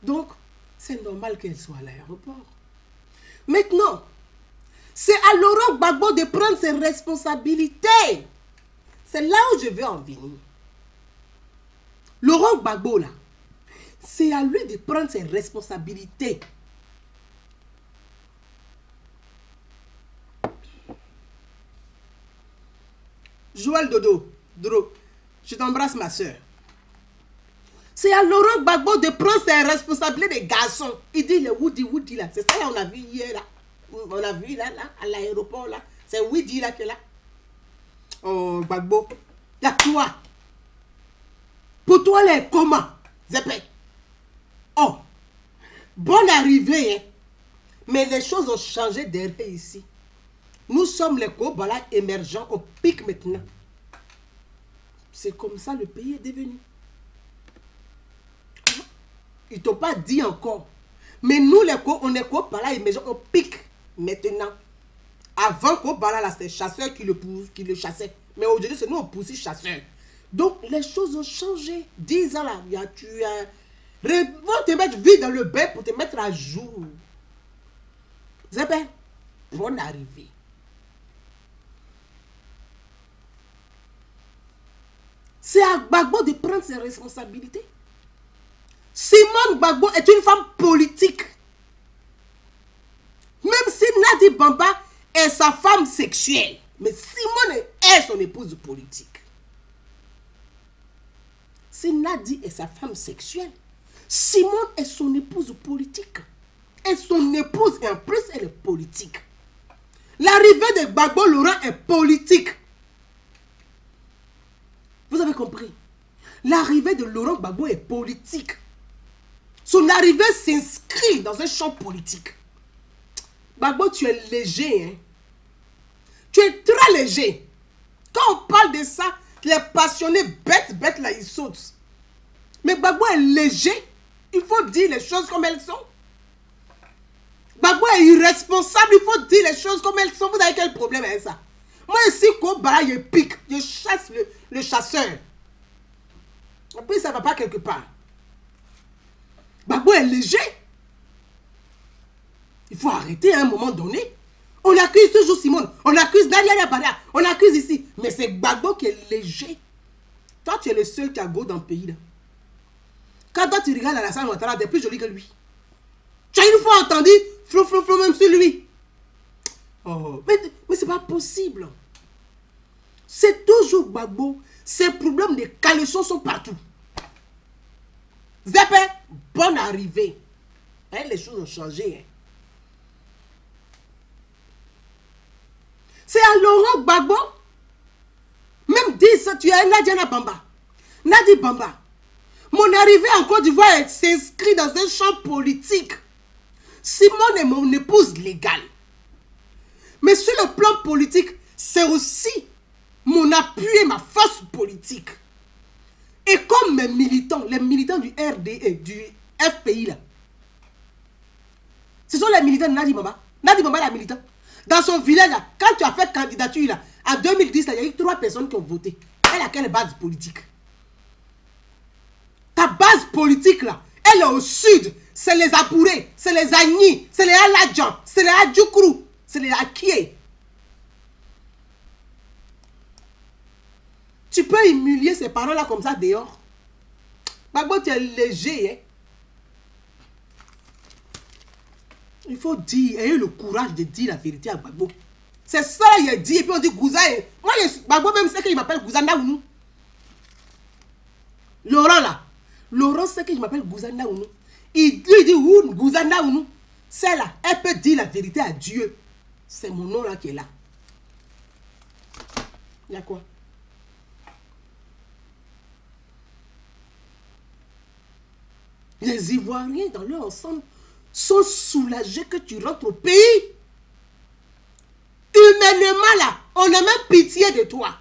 Donc, c'est normal qu'elle soit à l'aéroport. Maintenant, c'est à Laurent Gbagbo de prendre ses responsabilités. C'est là où je veux en venir. Laurent Gbagbo, là, c'est à lui de prendre ses responsabilités. Joël Dodo, je t'embrasse ma soeur. C'est à Laurent Gbagbo de prendre ses responsabilités des garçons. Il dit le Woody là. C'est ça là on a vu hier là. On a vu là à l'aéroport là. C'est Woody là qui est là. Oh Gbagbo, il y a toi. Pour toi là, comment? Zepé. Oh, bonne arrivée. Hein. Mais les choses ont changé derrière ici. Nous sommes les Kobala émergents, on pique maintenant. C'est comme ça le pays est devenu. Ils ne t'ont pas dit encore. Mais nous, les on est Kobala émergents, on pique maintenant. Avant Kobala, là, c'est chasseurs qui le chassaient. Mais aujourd'hui, c'est nous, on pousse chasseurs. Donc, les choses ont changé. 10 ans là, tu as... Vont te mettre vite dans le bain pour te mettre à jour. Zébé, bonne arrivée. C'est à Gbagbo de prendre ses responsabilités. Simone Gbagbo est une femme politique. Même si Nadi Bamba est sa femme sexuelle. Mais Simone est son épouse politique. Si Nadi est sa femme sexuelle, Simone est son épouse politique. Et son épouse, et en plus, elle est politique. L'arrivée de Gbagbo Laurent est politique. Vous avez compris? L'arrivée de Laurent Gbagbo est politique. Son arrivée s'inscrit dans un champ politique. Gbagbo, tu es léger, hein? Tu es très léger. Quand on parle de ça, les passionnés bêtes là, ils sautent. Mais Gbagbo est léger. Il faut dire les choses comme elles sont. Gbagbo est irresponsable. Il faut dire les choses comme elles sont. Vous avez quel problème avec ça? Moi ici, Kobala, je pique. Je chasse le chasseur. Et puis ça ne va pas quelque part. Gbagbo est léger. Il faut arrêter à un moment donné. On accuse toujours Simone. On accuse Daniel Abada. On accuse ici. Mais c'est Gbagbo qui est léger. Toi, tu es le seul qui a go dans le pays là. Quand toi tu regardes à la salle Ouattara, tu es plus joli que lui. Tu as une fois entendu flou même sur lui. Oh, mais c'est pas possible. C'est toujours Gbagbo. Ces problèmes de caleçons sont partout. Zépé, bonne arrivée. Hein, les choses ont changé. Hein. C'est à Laurent Gbagbo. Même 10 tu es Nadia Bamba. Nadi Bamba. Mon arrivée en Côte d'Ivoire s'inscrit dans un champ politique. Simone est mon épouse légale. Mais sur le plan politique, c'est aussi mon appui et ma force politique. Et comme mes militants, les militants du RDE, du FPI là, ce sont les militants de Nadi Bamba. Nadi Bamba est la militant. Dans son village là, quand tu as fait candidature là, en 2010 là, il y a eu 3 personnes qui ont voté. Elle a quelle base politique? Ta base politique là, elle est au sud. C'est les Apouré, c'est les Agni, c'est les Aladjan, c'est les Adjoukrou, c'est les Akie. Tu peux humilier ces parents là comme ça dehors. Gbagbo, tu es léger. Hein? Il faut dire, ayez le courage de dire la vérité à Gbagbo. C'est ça, il a dit, et puis on dit Gouza. Moi, Gbagbo même sait qu'il m'appelle Gouza Naounou. Laurent là. Laurent sait que je m'appelle Gouza Naounou. Il lui dit où Gouza Naounou. C'est là, elle peut dire la vérité à Dieu. C'est mon nom là qui est là. Il y a quoi? Les Ivoiriens dans leur ensemble sont soulagés que tu rentres au pays. Humainement là, on a même pitié de toi.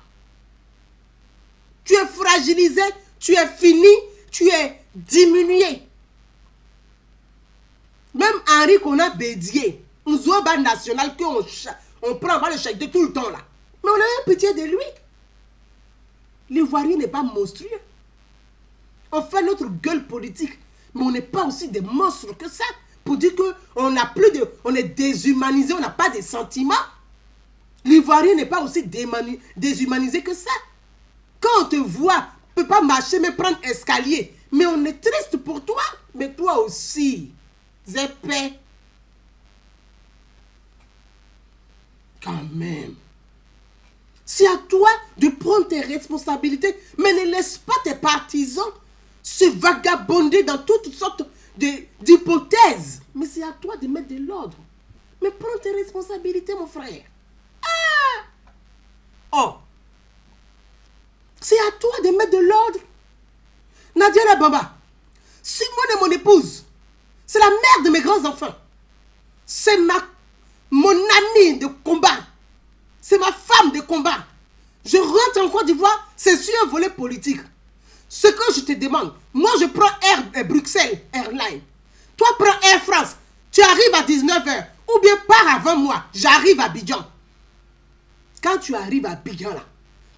Tu es fragilisé, tu es fini, tu es diminué. Même Henri qu'on a bédié, un Zouaba national qu'on prend le chèque de tout le temps là. Mais on a même pitié de lui. L'Ivoirien n'est pas monstrueux. On fait notre gueule politique, mais on n'est pas aussi des monstres que ça. Pour dire qu'on n'a plus de... On est déshumanisé, on n'a pas de sentiments. L'Ivoirien n'est pas aussi déshumanisé que ça. Quand on te voit, on ne peut pas marcher, mais prendre escalier. Mais on est triste pour toi. Mais toi aussi. Zépé. Quand même. C'est à toi de prendre tes responsabilités. Mais ne laisse pas tes partisans se vagabonder dans toutes sortes d'hypothèses. Mais c'est à toi de mettre de l'ordre. Mais prends tes responsabilités, mon frère. Ah! Oh! C'est à toi de mettre de l'ordre. Nadia Bamba, Simone est mon épouse. C'est la mère de mes grands-enfants. C'est mon amie de combat. C'est ma femme de combat. Je rentre en Côte d'Ivoire, c'est sur un volet politique. Ce que je te demande, moi je prends Bruxelles Airlines. Toi prends Air France. Tu arrives à 19h. Ou bien pars avant moi. J'arrive à Abidjan. Quand tu arrives à Abidjan là,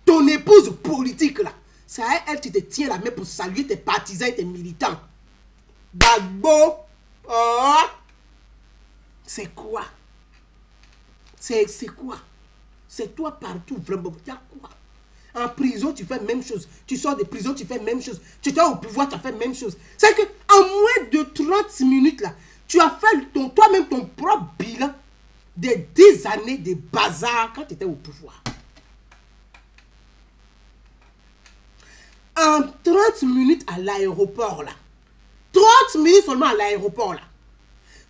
ton épouse politique là, c'est à elle qui te tient la main pour saluer tes partisans et tes militants. Gbagbo. Oh. C'est quoi? C'est quoi? C'est toi partout, vraiment. Il y a quoi? En prison, tu fais la même chose. Tu sors de prison, tu fais la même chose. Tu es au pouvoir, tu as fait la même chose. C'est que en moins de 30 minutes, là, tu as fait toi-même ton propre bilan des 10 années de bazar quand tu étais au pouvoir. En 30 minutes à l'aéroport, là. 30 minutes seulement à l'aéroport, là.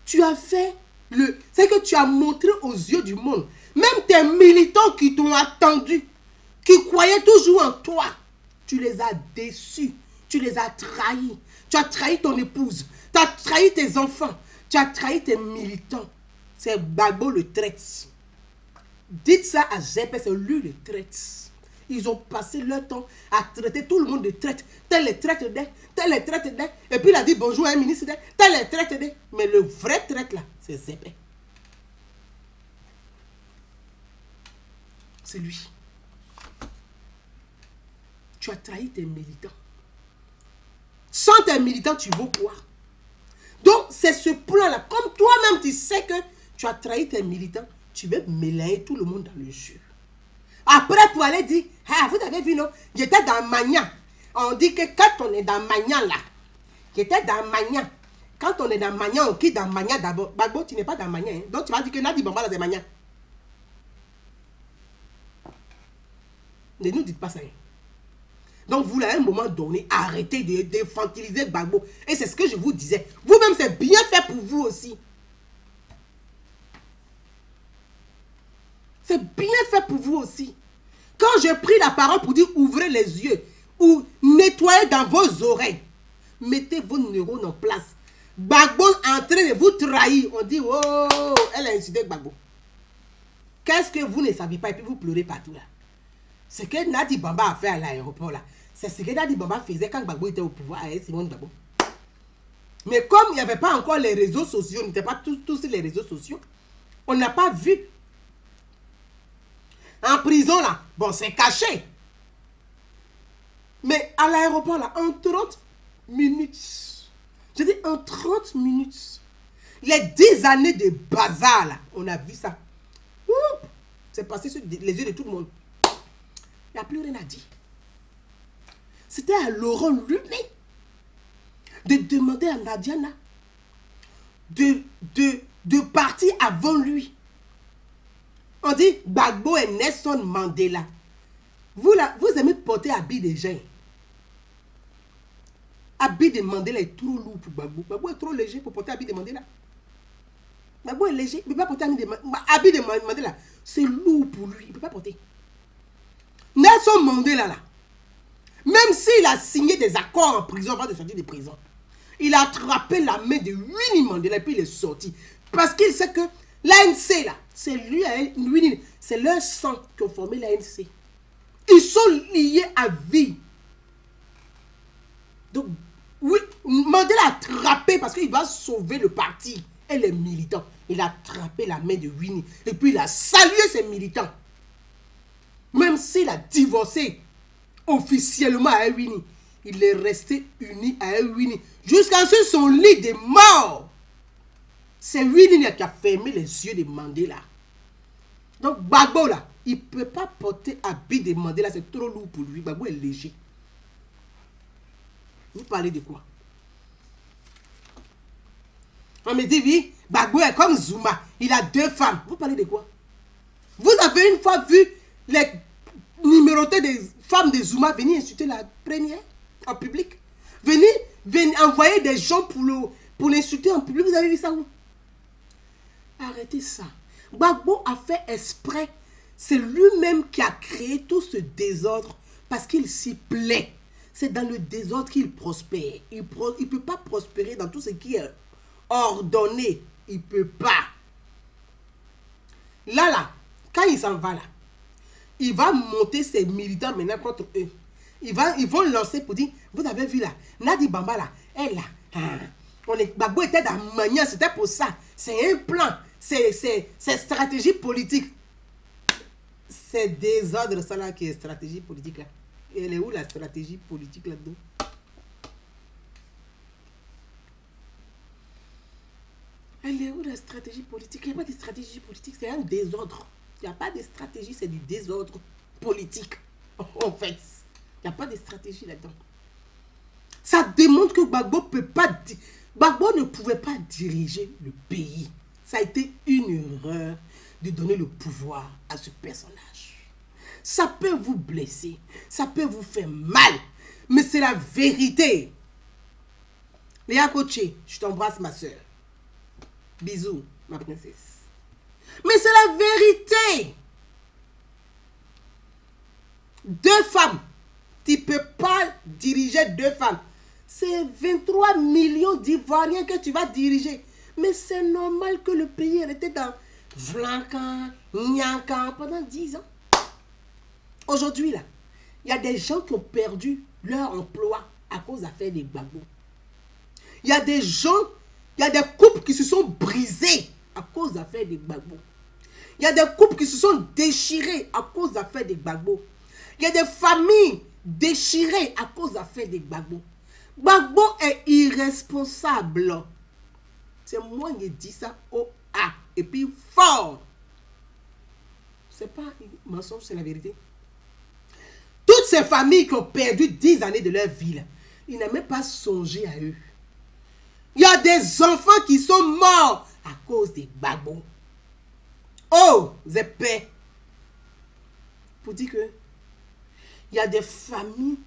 Tu as fait le... C'est que tu as montré aux yeux du monde. Même tes militants qui t'ont attendu, qui croyaient toujours en toi, tu les as déçus, tu les as trahis. Tu as trahi ton épouse, tu as trahi tes enfants, tu as trahi tes militants. C'est Gbagbo le traite. Dites ça à GP, c'est lui le traite. Ils ont passé leur temps à traiter tout le monde de traite. Tel les traite d'elle, tel les traite d'elle. Et puis il a dit bonjour à un ministre d'elle, tel les traite d'elle. Mais le vrai traite là, c'est Zépé. C'est lui. Tu as trahi tes militants. Sans tes militants, tu vaux quoi? Donc, c'est ce plan-là. Comme toi-même, tu sais que tu as trahi tes militants, tu veux mélanger tout le monde dans le jeu. Après, pour aller dire, ah, vous avez vu, non? J'étais dans Magnan. On dit que quand on est dans Magnan, là, j'étais dans Magnan. Quand on est dans Magnan, on quitte dans Magnan d'abord. Gbagbo, tu n'es pas dans Magnan. Hein? Donc, tu vas dire que Nadi Bamba, c'est Magnan. Ne nous dites pas ça. Hein? Donc, vous, à un moment donné, arrêtez d'infantiliser Gbagbo. Et c'est ce que je vous disais. Vous-même, c'est bien fait pour vous aussi. C'est bien fait pour vous aussi. Quand j'ai pris la parole pour dire ouvrez les yeux ou nettoyez dans vos oreilles, mettez vos neurones en place. Gbagbo en train de vous trahir. On dit, oh, elle a insulté Gbagbo. Qu'est-ce que vous ne savez pas et puis vous pleurez partout là? Ce que Nadi Bamba a fait à l'aéroport là, c'est ce que Nadi Bamba faisait quand Gbagbo était au pouvoir avec Simone Gbagbo. Mais comme il n'y avait pas encore les réseaux sociaux, on n'était pas tous sur les réseaux sociaux, on n'a pas vu. En prison là, bon c'est caché. Mais à l'aéroport là, en 30 minutes, je dis en 30 minutes, les 10 années de bazar là, on a vu ça. C'est passé sur les yeux de tout le monde. Il n'y a plus rien à dire. C'était à Laurent lui-même de demander à Nadiana de partir avant lui. On dit Gbagbo et Nelson Mandela. Vous là, vous aimez porter habit des gens. Habit de Mandela est trop lourd pour Gbagbo. Gbagbo est trop léger pour porter habit de Mandela. Gbagbo est léger, il ne peut pas porter habit de Mandela. C'est lourd pour lui, il ne peut pas porter. Nelson Mandela là, même s'il a signé des accords en prison avant de sortir de prison, il a attrapé la main de Winnie Mandela et puis il est sorti. Parce qu'il sait que l'ANC là, c'est lui et Winnie, c'est leur sang qui ont formé l'ANC. Ils sont liés à vie. Donc, oui, Mandela a attrapé parce qu'il va sauver le parti et les militants. Il a attrapé la main de Winnie et puis il a salué ses militants. Même s'il a divorcé officiellement à Winnie, il est resté uni à Winnie jusqu'à ce son lit de mort. C'est Winnie qui a fermé les yeux de Mandela. Donc Gbagbo là, il ne peut pas porter habit de Mandela, c'est trop lourd pour lui. Gbagbo est léger. Vous parlez de quoi? On me dit, oui, Gbagbo est comme Zuma, il a 2 femmes. Vous parlez de quoi? Vous avez une fois vu les numérotés des femmes de Zuma venir insulter la première en public? Venir envoyer des gens pour l'insulter en public. Vous avez vu ça où? Arrêtez ça. Gbagbo a fait exprès. C'est lui-même qui a créé tout ce désordre parce qu'il s'y plaît. C'est dans le désordre qu'il prospère. Il ne peut pas prospérer dans tout ce qui est ordonné. Il ne peut pas. Là, quand il s'en va là, il va monter ses militants maintenant contre eux. Ils vont lancer pour dire, vous avez vu là, Nadi Bamba là, elle là, Gbagbo était dans Mania, c'était pour ça. C'est un plan, c'est stratégie politique. C'est désordre ça là qui est stratégie politique là. Et elle est où la stratégie politique là-dedans? Elle est où la stratégie politique? Il n'y a pas de stratégie politique, c'est un désordre. Il n'y a pas de stratégie, c'est du désordre politique. En fait, il n'y a pas de stratégie là-dedans. Ça démontre que Gbagbo peut pas... Gbagbo ne pouvait pas diriger le pays. Ça a été une erreur de donner le pouvoir à ce personnage. Ça peut vous blesser, ça peut vous faire mal, mais c'est la vérité. Léa Koché, je t'embrasse ma soeur. Bisous, ma princesse. Mais c'est la vérité. 2 femmes. Tu ne peux pas diriger 2 femmes. C'est 23 millions d'Ivoiriens que tu vas diriger. Mais c'est normal que le pays était dans Vlankan, Nyankan pendant 10 ans. Aujourd'hui, là, il y a des gens qui ont perdu leur emploi à cause d'affaires des Gbagbo. Il y a des gens, il y a des couples qui se sont brisés à cause d'affaires des Gbagbo. Il y a des couples qui se sont déchirés à cause d'affaires des Gbagbo. Il y a des familles déchirées à cause d'affaires des Gbagbo. Gbagbo est irresponsable. C'est moi qui dis ça au A. Et puis fort. C'est pas un mensonge, c'est la vérité. Toutes ces familles qui ont perdu 10 années de leur vie, là, ils n'ont même pas songé à eux. Il y a des enfants qui sont morts à cause des Gbagbo. Oh, Zépé. Pour dire que il y a des familles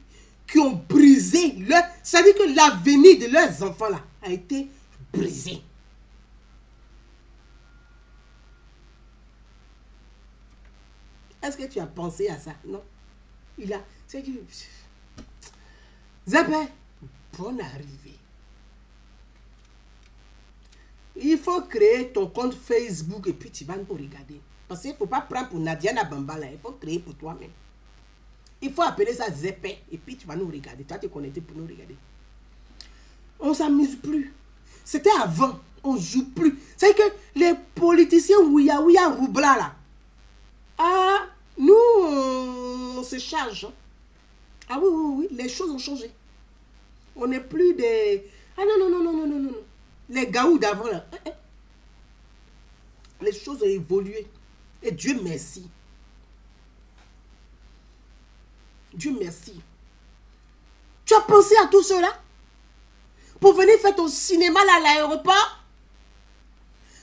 qui ont brisé leur... C'est-à-dire que l'avenir de leurs enfants là a été brisé. Est-ce que tu as pensé à ça? Non. Il a... C'est que... Zépé, bonne arrivée. Il faut créer ton compte Facebook et puis tu vas nous regarder. Parce qu'il ne faut pas prendre pour Nadiana Bamba là. Il faut créer pour toi-même. Il faut appeler ça Zépé et puis tu vas nous regarder. Tu vas te connecter pour nous regarder. On ne s'amuse plus. C'était avant. On ne joue plus. C'est que les politiciens ouya roubla là. Ah, nous, on se charge. Ah oui, les choses ont changé. On n'est plus des... Ah non. Les gaous d'avant là. Les choses ont évolué. Et Dieu merci. Dieu merci. Tu as pensé à tout cela? Pour venir faire ton cinéma là à l'aéroport?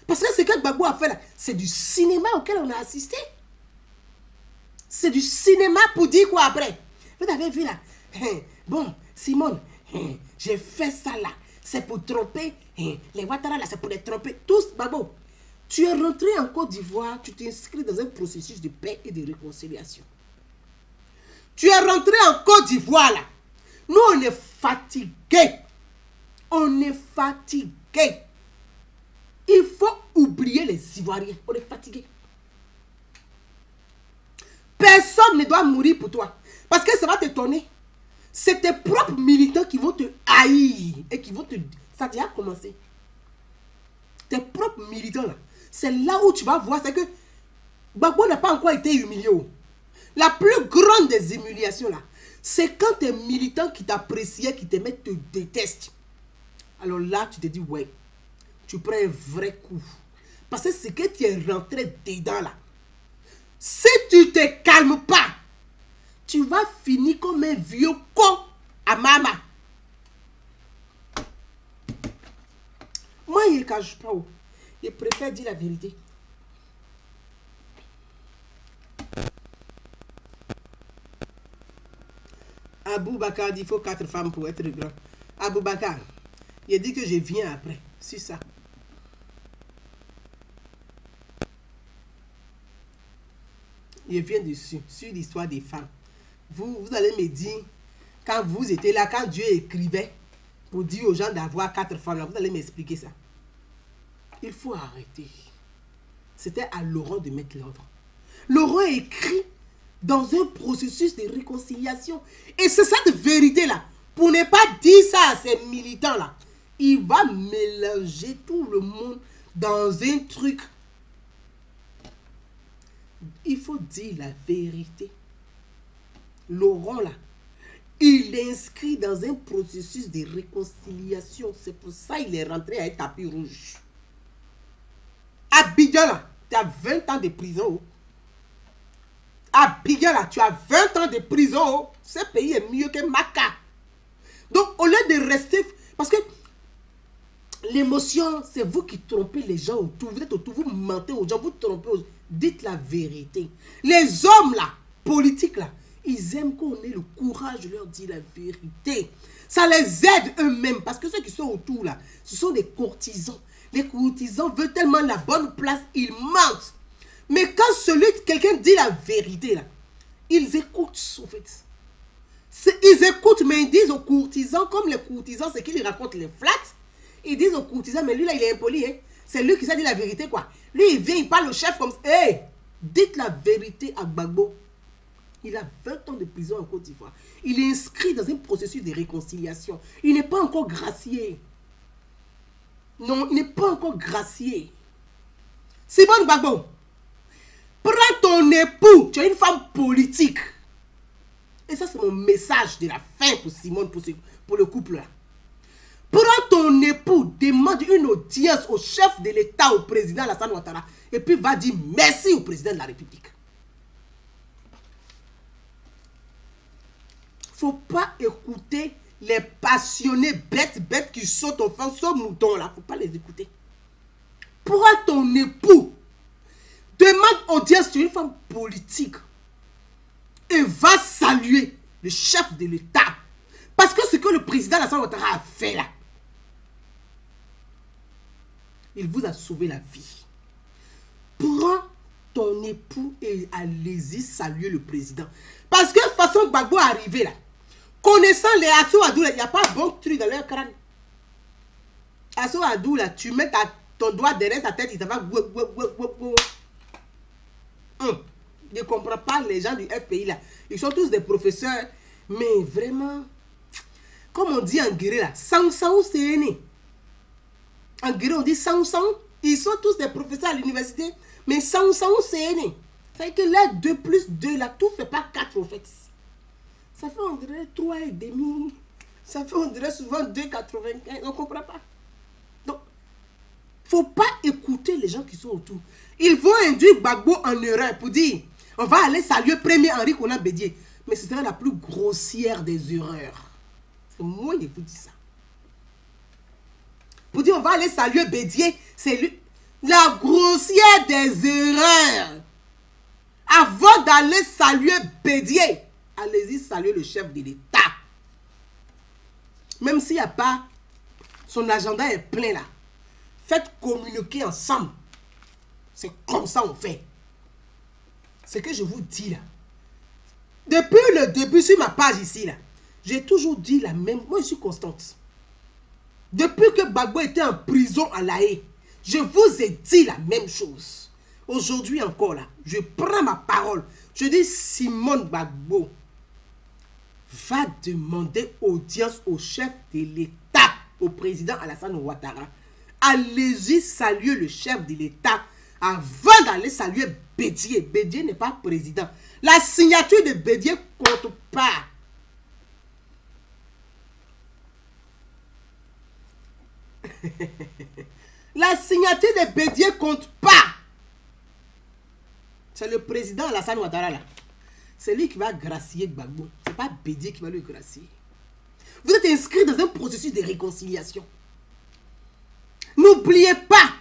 Parce que ce que Gbagbo a fait là, c'est du cinéma auquel on a assisté. C'est du cinéma pour dire quoi après? Vous avez vu là? Bon, Simone, j'ai fait ça là. C'est pour tromper. Les Ouattara là, c'est pour les tromper. Tous, Gbagbo. Tu es rentré en Côte d'Ivoire, tu t'inscris dans un processus de paix et de réconciliation. Tu es rentré en Côte d'Ivoire là. Nous, on est fatigués. On est fatigués. Il faut oublier les Ivoiriens. On est fatigués. Personne ne doit mourir pour toi. Parce que ça va t'étonner. C'est tes propres militants qui vont te haïr. Et qui vont te... Ça a déjà commencé. Tes propres militants là. C'est là où tu vas voir. C'est que Gbagbo n'a pas encore été humilié. La plus grande des humiliations là, c'est quand tes militants qui t'appréciaient, qui t'aimaient, te détestent. Alors là, tu te dis, ouais, tu prends un vrai coup. Parce que c'est que tu es rentré dedans là. Si tu ne te calmes pas, tu vas finir comme un vieux con à maman. Moi, il ne cache pas. Je préfère dire la vérité. Abou Bakar dit il faut 4 femmes pour être grand. Abou Bakar, il a dit que je viens après. C'est ça. Je viens dessus, sur l'histoire des femmes. Vous allez me dire, quand vous étiez là, quand Dieu écrivait pour dire aux gens d'avoir 4 femmes, là, vous allez m'expliquer ça. Il faut arrêter. c'était à Laurent de mettre l'ordre. Laurent écrit dans un processus de réconciliation. Et c'est cette vérité-là. Pour ne pas dire ça à ces militants-là, il va mélanger tout le monde dans un truc. Il faut dire la vérité. Laurent, là, il est inscrit dans un processus de réconciliation. C'est pour ça qu'il est rentré à un tapis rouge. Abidjan, là, tu as 20 ans de prison. Abidjan, là, tu as 20 ans de prison. Ce pays est mieux que Maca. Donc, au lieu de rester... Parce que l'émotion, c'est vous qui trompez les gens autour. Vous êtes autour, vous mentez aux gens, vous trompez aux gens. Dites la vérité. Les hommes, là, politiques, là, ils aiment qu'on ait le courage de leur dire la vérité. Ça les aide eux-mêmes. Parce que ceux qui sont autour, là, ce sont des courtisans. Les courtisans veulent tellement la bonne place, ils mentent. Mais quand quelqu'un dit la vérité, là, ils écoutent, en fait. Ils écoutent, mais ils disent aux courtisans, comme les courtisans, c'est qu'ils racontent les flats. Ils disent aux courtisans, mais lui, là, il est impoli. Hein? C'est lui qui s'est dit la vérité, quoi. Lui, il vient, il parle au chef comme ça. Hé, dites la vérité à Gbagbo. Il a 20 ans de prison en Côte d'Ivoire. Il est inscrit dans un processus de réconciliation. Il n'est pas encore gracié. Non, il n'est pas encore gracié. Simone Gbagbo, prends ton époux. Tu es une femme politique. Et ça, c'est mon message de la fin pour Simone, pour le couple-là. Prends ton époux, demande une audience au chef de l'État, au président Alassane Ouattara, et puis va dire merci au président de la République. Il ne faut pas écouter les passionnés bêtes qui sautent au fond, ce mouton là. Il ne faut pas les écouter. Prends ton époux, demande audience sur une femme politique et va saluer le chef de l'État. Parce que ce que le président Alassane Ouattara a fait là, il vous a sauvé la vie. Prends ton époux et allez-y saluer le président. Parce que de toute façon, Gbagbo est arrivé là. Connaissant les Assou Adou, il n'y a pas bon truc dans leur crâne. Assou Adou, là, tu mets ton doigt derrière sa tête, il va... Je ne comprends pas les gens du FPI là. Ils sont tous des professeurs. Mais vraiment, comme on dit en guéré là, sang c'est né. En guéré on dit sang. Ils sont tous des professeurs à l'université. Mais sang c'est né. C'est que là, 2 plus 2 là, tout ne fait pas 4 au fait. Ça fait on dirait 3,5. Ça fait on dirait souvent 2,95. On ne comprend pas. Donc, il ne faut pas écouter les gens qui sont autour. Ils vont induire Gbagbo en erreur pour dire on va aller saluer premier Henri Konan Bédié. Mais ce serait la plus grossière des erreurs. C'est moi qui vous dis ça. Pour dire on va aller saluer Bédié, c'est lui. La grossière des erreurs. Avant d'aller saluer Bédié, allez-y saluer le chef de l'État. Même s'il n'y a pas, son agenda est plein là. Faites communiquer ensemble. C'est comme ça on fait. Ce que je vous dis là. Depuis le début sur ma page ici là, j'ai toujours dit la même. Moi je suis constante. Depuis que Gbagbo était en prison à La Haye, je vous ai dit la même chose. Aujourd'hui encore là, je prends ma parole. Je dis Simone Gbagbo va demander audience au chef de l'État, au président Alassane Ouattara. Allez-y saluer le chef de l'État avant d'aller saluer Bédié. Bédié n'est pas président. La signature de Bédié compte pas. La signature de Bédié compte pas. C'est le président Alassane Ouattara là. C'est lui qui va gracier Gbagbo. Ce n'est pas Bédié qui va le gracier. Vous êtes inscrit dans un processus de réconciliation. N'oubliez pas.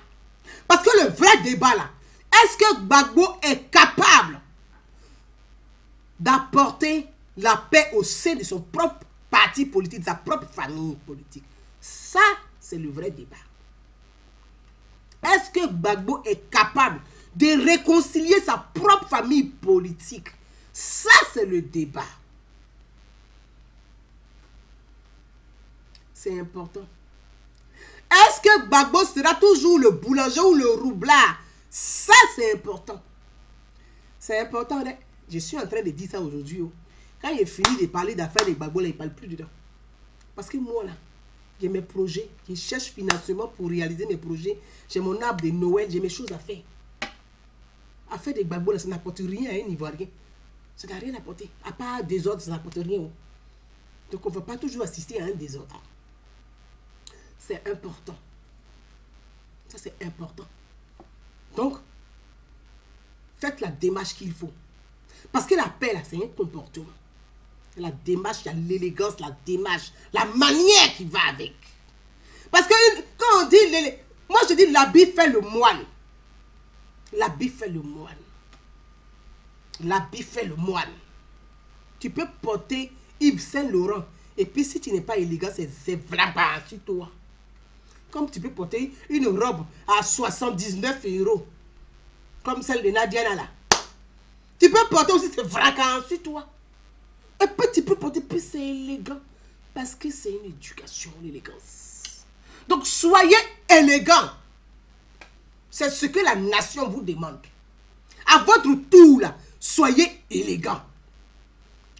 Parce que le vrai débat là, est-ce que Gbagbo est capable d'apporter la paix au sein de son propre parti politique, de sa propre famille politique? Ça, c'est le vrai débat. Est-ce que Gbagbo est capable de réconcilier sa propre famille politique? Ça, c'est le débat. C'est important. Est-ce que Gbagbo sera toujours le boulanger ou le roublard? Ça, Ça, c'est important. C'est important, hein? Je suis en train de dire ça aujourd'hui. Oh. Quand il fini de parler d'affaires des Gbagbo, là, il ne parle plus dedans. Parce que moi, là, j'ai mes projets. Je cherche financement pour réaliser mes projets. J'ai mon arbre de Noël. J'ai mes choses à faire. Affaire des Gbagbo, là, ça n'apporte rien à un Ivoirien. Ça n'a rien apporté. À part désordre, ça n'apporte rien. Oh. Donc, on ne va pas toujours assister à un désordre. C'est important. Ça, c'est important. Donc, faites la démarche qu'il faut. Parce que la paix, là, c'est un comportement. La démarche, il y a l'élégance, la démarche, la manière qui va avec. Parce que quand on dit... Moi, je dis l'habit fait le moine. L'habit fait le moine. L'habit fait le moine. Tu peux porter Yves Saint-Laurent. Et puis, si tu n'es pas élégant, c'est vraiment pas sur toi. Comme tu peux porter une robe à 79 €. Comme celle de Nadiana là. Tu peux porter aussi ce vracan sur toi. Et puis tu peux porter plus c'est élégant. Parce que c'est une éducation, l'élégance. Donc soyez élégant. C'est ce que la nation vous demande. À votre tour là, soyez élégant.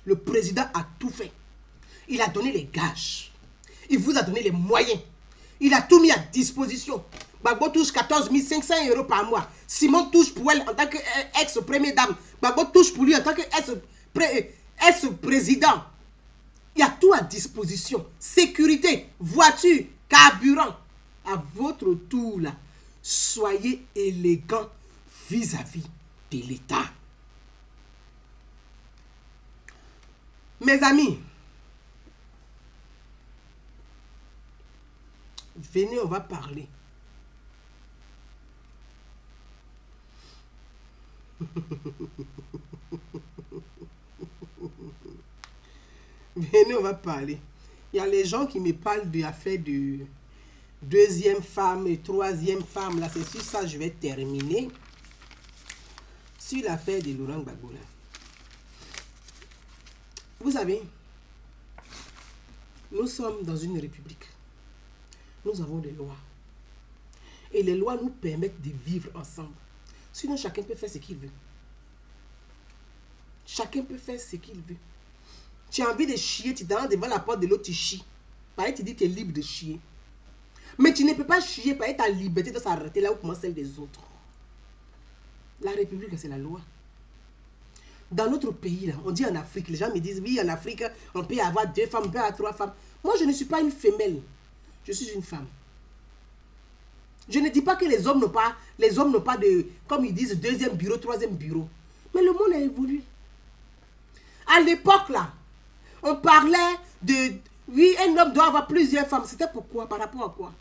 Le président a tout fait. Il a donné les gages. Il vous a donné les moyens. Il a tout mis à disposition. Gbagbo touche 14 500 € par mois. Simon touche pour elle en tant qu'ex-première dame. Gbagbo touche pour lui en tant qu'ex-président. Il y a tout à disposition. Sécurité, voiture, carburant. À votre tour, là, soyez élégant vis-à-vis de l'État. Mes amis, venez, on va parler. Venez, on va parler. Il y a les gens qui me parlent de l'affaire de deuxième femme et troisième femme. Là, c'est sur ça que je vais terminer. Sur l'affaire de Laurent Gbagbo. Vous savez, nous sommes dans une république. Nous avons des lois. Et les lois nous permettent de vivre ensemble. Sinon, chacun peut faire ce qu'il veut. Chacun peut faire ce qu'il veut. Tu as envie de chier, tu t'en devant la porte de l'autre, tu chies. Pareil, tu dis que tu es libre de chier. Mais tu ne peux pas chier, pareil, ta liberté doit s'arrêter là où commence celle des autres. La République, c'est la loi. Dans notre pays, là, on dit en Afrique, les gens me disent, oui, en Afrique, on peut avoir 2 femmes, on peut avoir 3 femmes. Moi, je ne suis pas une femelle. Je suis une femme. Je ne dis pas que les hommes n'ont pas de, comme ils disent, 2e bureau, 3e bureau. Mais le monde a évolué. À l'époque, là, on parlait de, oui, un homme doit avoir plusieurs femmes. C'était pourquoi? Par rapport à quoi?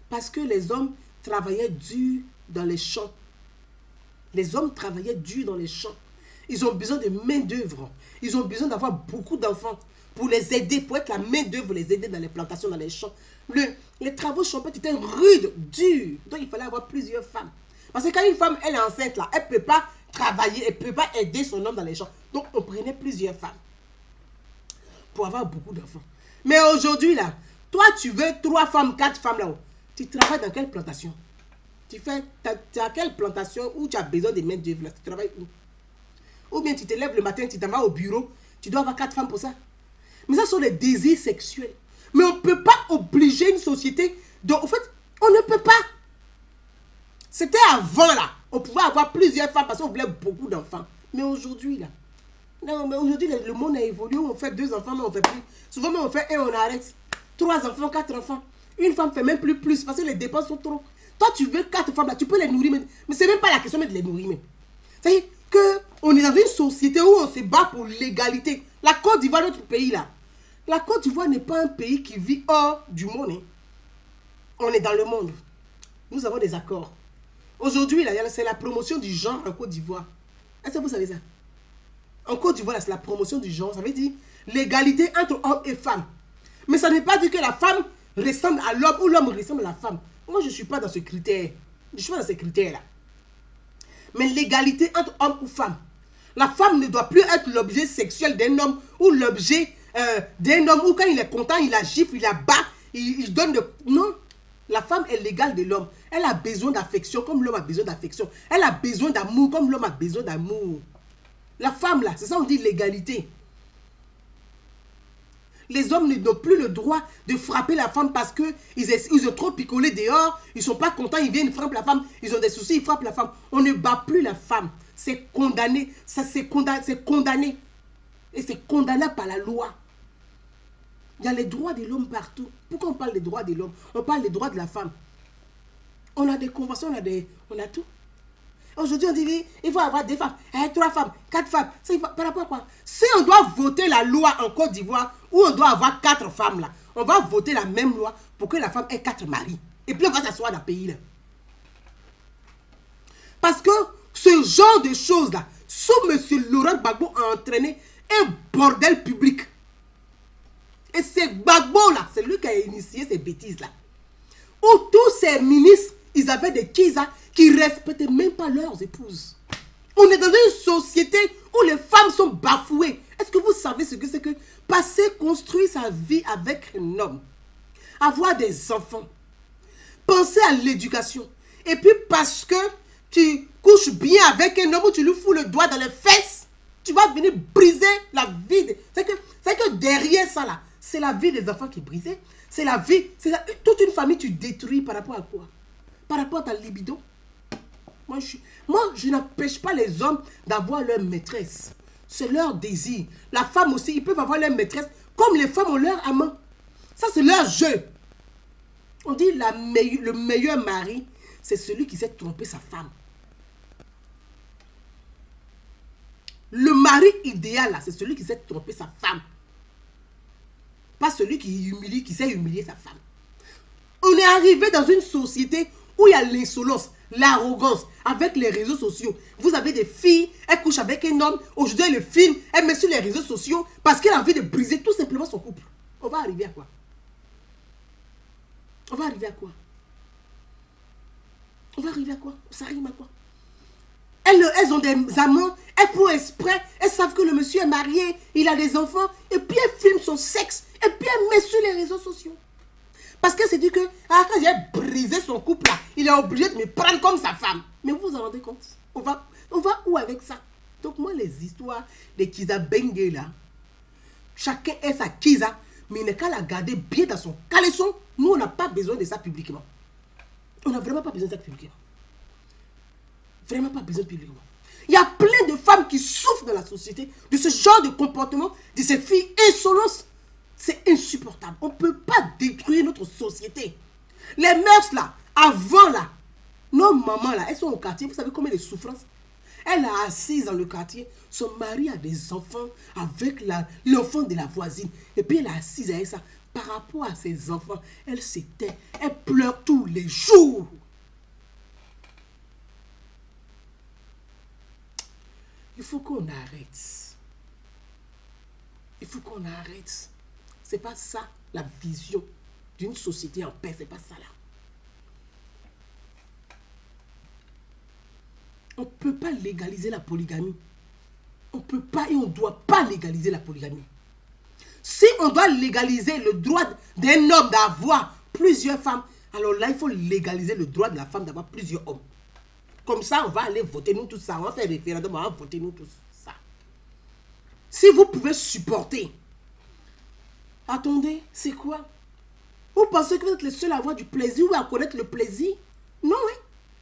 Parce que les hommes travaillaient dur dans les champs. Les hommes travaillaient dur dans les champs. Ils ont besoin de main-d'œuvre. Ils ont besoin d'avoir beaucoup d'enfants pour les aider, pour être la main-d'œuvre, les aider dans les plantations, dans les champs. Les travaux champêtres étaient rudes, durs. Donc il fallait avoir plusieurs femmes. Parce que quand une femme, elle est enceinte, là, elle ne peut pas travailler, elle ne peut pas aider son homme dans les champs. Donc on prenait plusieurs femmes pour avoir beaucoup d'enfants. Mais aujourd'hui, là, toi, tu veux 3 femmes, 4 femmes là-haut. Tu travailles dans quelle plantation? Tu as quelle plantation où tu as besoin de main-d'œuvre là? Tu travailles où? Ou bien tu te lèves le matin, tu t'en vas au bureau, tu dois avoir 4 femmes pour ça. Mais ça sont des désirs sexuels. Mais on ne peut pas obliger une société de... En fait, on ne peut pas. C'était avant là. On pouvait avoir plusieurs femmes parce qu'on voulait beaucoup d'enfants. Mais aujourd'hui là. Non, mais aujourd'hui le monde a évolué. On fait 2 enfants, mais on ne fait plus. Souvent, on fait 1, on arrête. 3 enfants, 4 enfants. Une femme fait même plus parce que les dépenses sont trop. Toi, tu veux 4 femmes là, tu peux les nourrir. Mais ce n'est même pas la question de les nourrir même. C'est-à-dire qu'on est dans une société où on se bat pour l'égalité. La Côte d'Ivoire, notre pays là. La Côte d'Ivoire n'est pas un pays qui vit hors du monde. Hein. On est dans le monde. Nous avons des accords. Aujourd'hui, c'est la promotion du genre en Côte d'Ivoire. Est-ce que vous savez ça? En Côte d'Ivoire, c'est la promotion du genre. Ça veut dire l'égalité entre hommes et femmes. Mais ça ne veut pas dire que la femme ressemble à l'homme ou l'homme ressemble à la femme. Moi, je ne suis pas dans ce critère. Je ne suis pas dans ces critères-là. Mais l'égalité entre hommes ou femmes. La femme ne doit plus être l'objet sexuel d'un homme ou l'objet d'un homme où quand il est content, il la gifle, il la bat, il donne de... Non. La femme est l'égale de l'homme. Elle a besoin d'affection comme l'homme a besoin d'affection. Elle a besoin d'amour comme l'homme a besoin d'amour. La femme, là, c'est ça on dit l'égalité. Les hommes n'ont plus le droit de frapper la femme parce qu'ils ont trop picolé dehors, ils ne sont pas contents, ils viennent frapper la femme, ils ont des soucis, ils frappent la femme. On ne bat plus la femme. C'est condamné. Ça, c'est condamné. Et c'est condamné par la loi. Il y a les droits de l'homme partout. Pourquoi on parle des droits de l'homme? On parle des droits de la femme. On a des conventions, on a tout. Aujourd'hui, on dit il faut avoir 2 femmes, 3 femmes, 4 femmes. Par rapport à quoi? Si on doit voter la loi en Côte d'Ivoire où on doit avoir 4 femmes là, on va voter la même loi pour que la femme ait 4 maris. Et puis on va s'asseoir dans le pays là. Parce que ce genre de choses là, sous M. Laurent Gbagbo a entraîné un bordel public. Et c'est Gbagbo là, c'est lui qui a initié ces bêtises là. Où tous ces ministres, ils avaient des kizas qui ne respectaient même pas leurs épouses. On est dans une société où les femmes sont bafouées. Est-ce que vous savez ce que c'est que passer, construire sa vie avec un homme, avoir des enfants, penser à l'éducation, et puis parce que tu couches bien avec un homme où tu lui fous le doigt dans les fesses, tu vas venir briser la vie. C'est que derrière ça là, c'est la vie des enfants qui est brisée. C'est la vie, toute une famille tu détruis par rapport à quoi? Par rapport à ta libido. Moi, je n'empêche pas les hommes d'avoir leur maîtresse. C'est leur désir. La femme aussi, ils peuvent avoir leur maîtresse comme les femmes ont leur amant. Ça, c'est leur jeu. On dit le meilleur mari, c'est celui qui sait tromper sa femme. Le mari idéal, là, c'est celui qui sait tromper sa femme. Pas celui qui sait humilier sa femme. On est arrivé dans une société où il y a l'insolence, l'arrogance, avec les réseaux sociaux. Vous avez des filles, elles couchent avec un homme, aujourd'hui elle le filme, elle met sur les réseaux sociaux parce qu'elle a envie de briser tout simplement son couple. On va arriver à quoi? On va arriver à quoi? On va arriver à quoi? Ça rime à quoi? Elles ont des amants, elles font exprès, elles savent que le monsieur est marié, il a des enfants, et puis elles filment son sexe, et puis elles mettent sur les réseaux sociaux. Parce qu'elle s'est dit que, quand j'ai brisé son couple là, il est obligé de me prendre comme sa femme. Mais vous vous en rendez compte? On va où avec ça? Donc moi, les histoires des Kiza Bengue là, chacun est sa Kiza, mais il n'est qu'à la garder bien dans son caleçon. Nous, on n'a pas besoin de ça publiquement. On n'a vraiment pas besoin de ça publiquement. Vraiment pas besoin publiquement. Il y a plein de femmes qui souffrent dans la société de ce genre de comportement, de ces filles insolentes. C'est insupportable. On ne peut pas détruire notre société. Les mœurs là, avant là, nos mamans là, elles sont au quartier. Vous savez combien de souffrances? Elle est assise dans le quartier. Son mari a des enfants avec l'enfant de la voisine. Et puis elle est assise avec ça. Par rapport à ses enfants, elle s'éteint. Elle pleure tous les jours. Il faut qu'on arrête. Il faut qu'on arrête. C'est pas ça la vision d'une société en paix. C'est pas ça là. On ne peut pas légaliser la polygamie. On ne peut pas et on ne doit pas légaliser la polygamie. Si on doit légaliser le droit d'un homme d'avoir plusieurs femmes, alors là, il faut légaliser le droit de la femme d'avoir plusieurs hommes. Comme ça, on va aller voter nous tous ça. On va faire référendum, on va voter nous tous ça. Si vous pouvez supporter, attendez, c'est quoi? Vous pensez que vous êtes les seuls à avoir du plaisir ou à connaître le plaisir? Non, oui.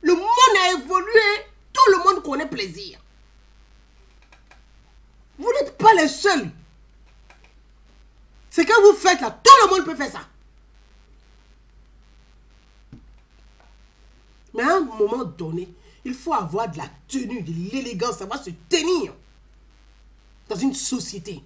Le monde a évolué. Tout le monde connaît plaisir. Vous n'êtes pas les seuls. C'est quand vous faites là, tout le monde peut faire ça. Mais à un moment donné, il faut avoir de la tenue, de l'élégance, savoir se tenir dans une société.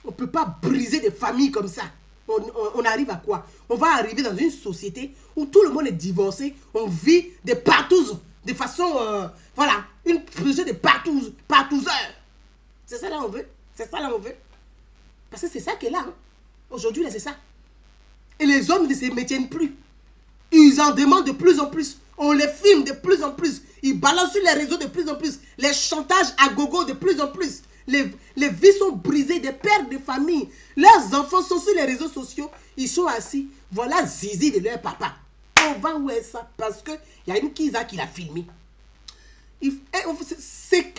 On ne peut pas briser des familles comme ça. On arrive à quoi? On va arriver dans une société où tout le monde est divorcé. On vit des partouzes, de façon, voilà, une société de partouzeurs. C'est ça là on veut. C'est ça là on veut. Parce que c'est ça qui est là. Hein. Aujourd'hui, là, c'est ça. Et les hommes ne se maintiennent plus. Ils en demandent de plus en plus. On les filme de plus en plus. Ils balancent sur les réseaux de plus en plus. Les chantages à gogo de plus en plus. Les vies sont brisées, des pères de famille. Leurs enfants sont sur les réseaux sociaux. Ils sont assis. Voilà zizi de leur papa. On va où est ça? Parce qu'il y a une Kiza qui l'a filmé. C'est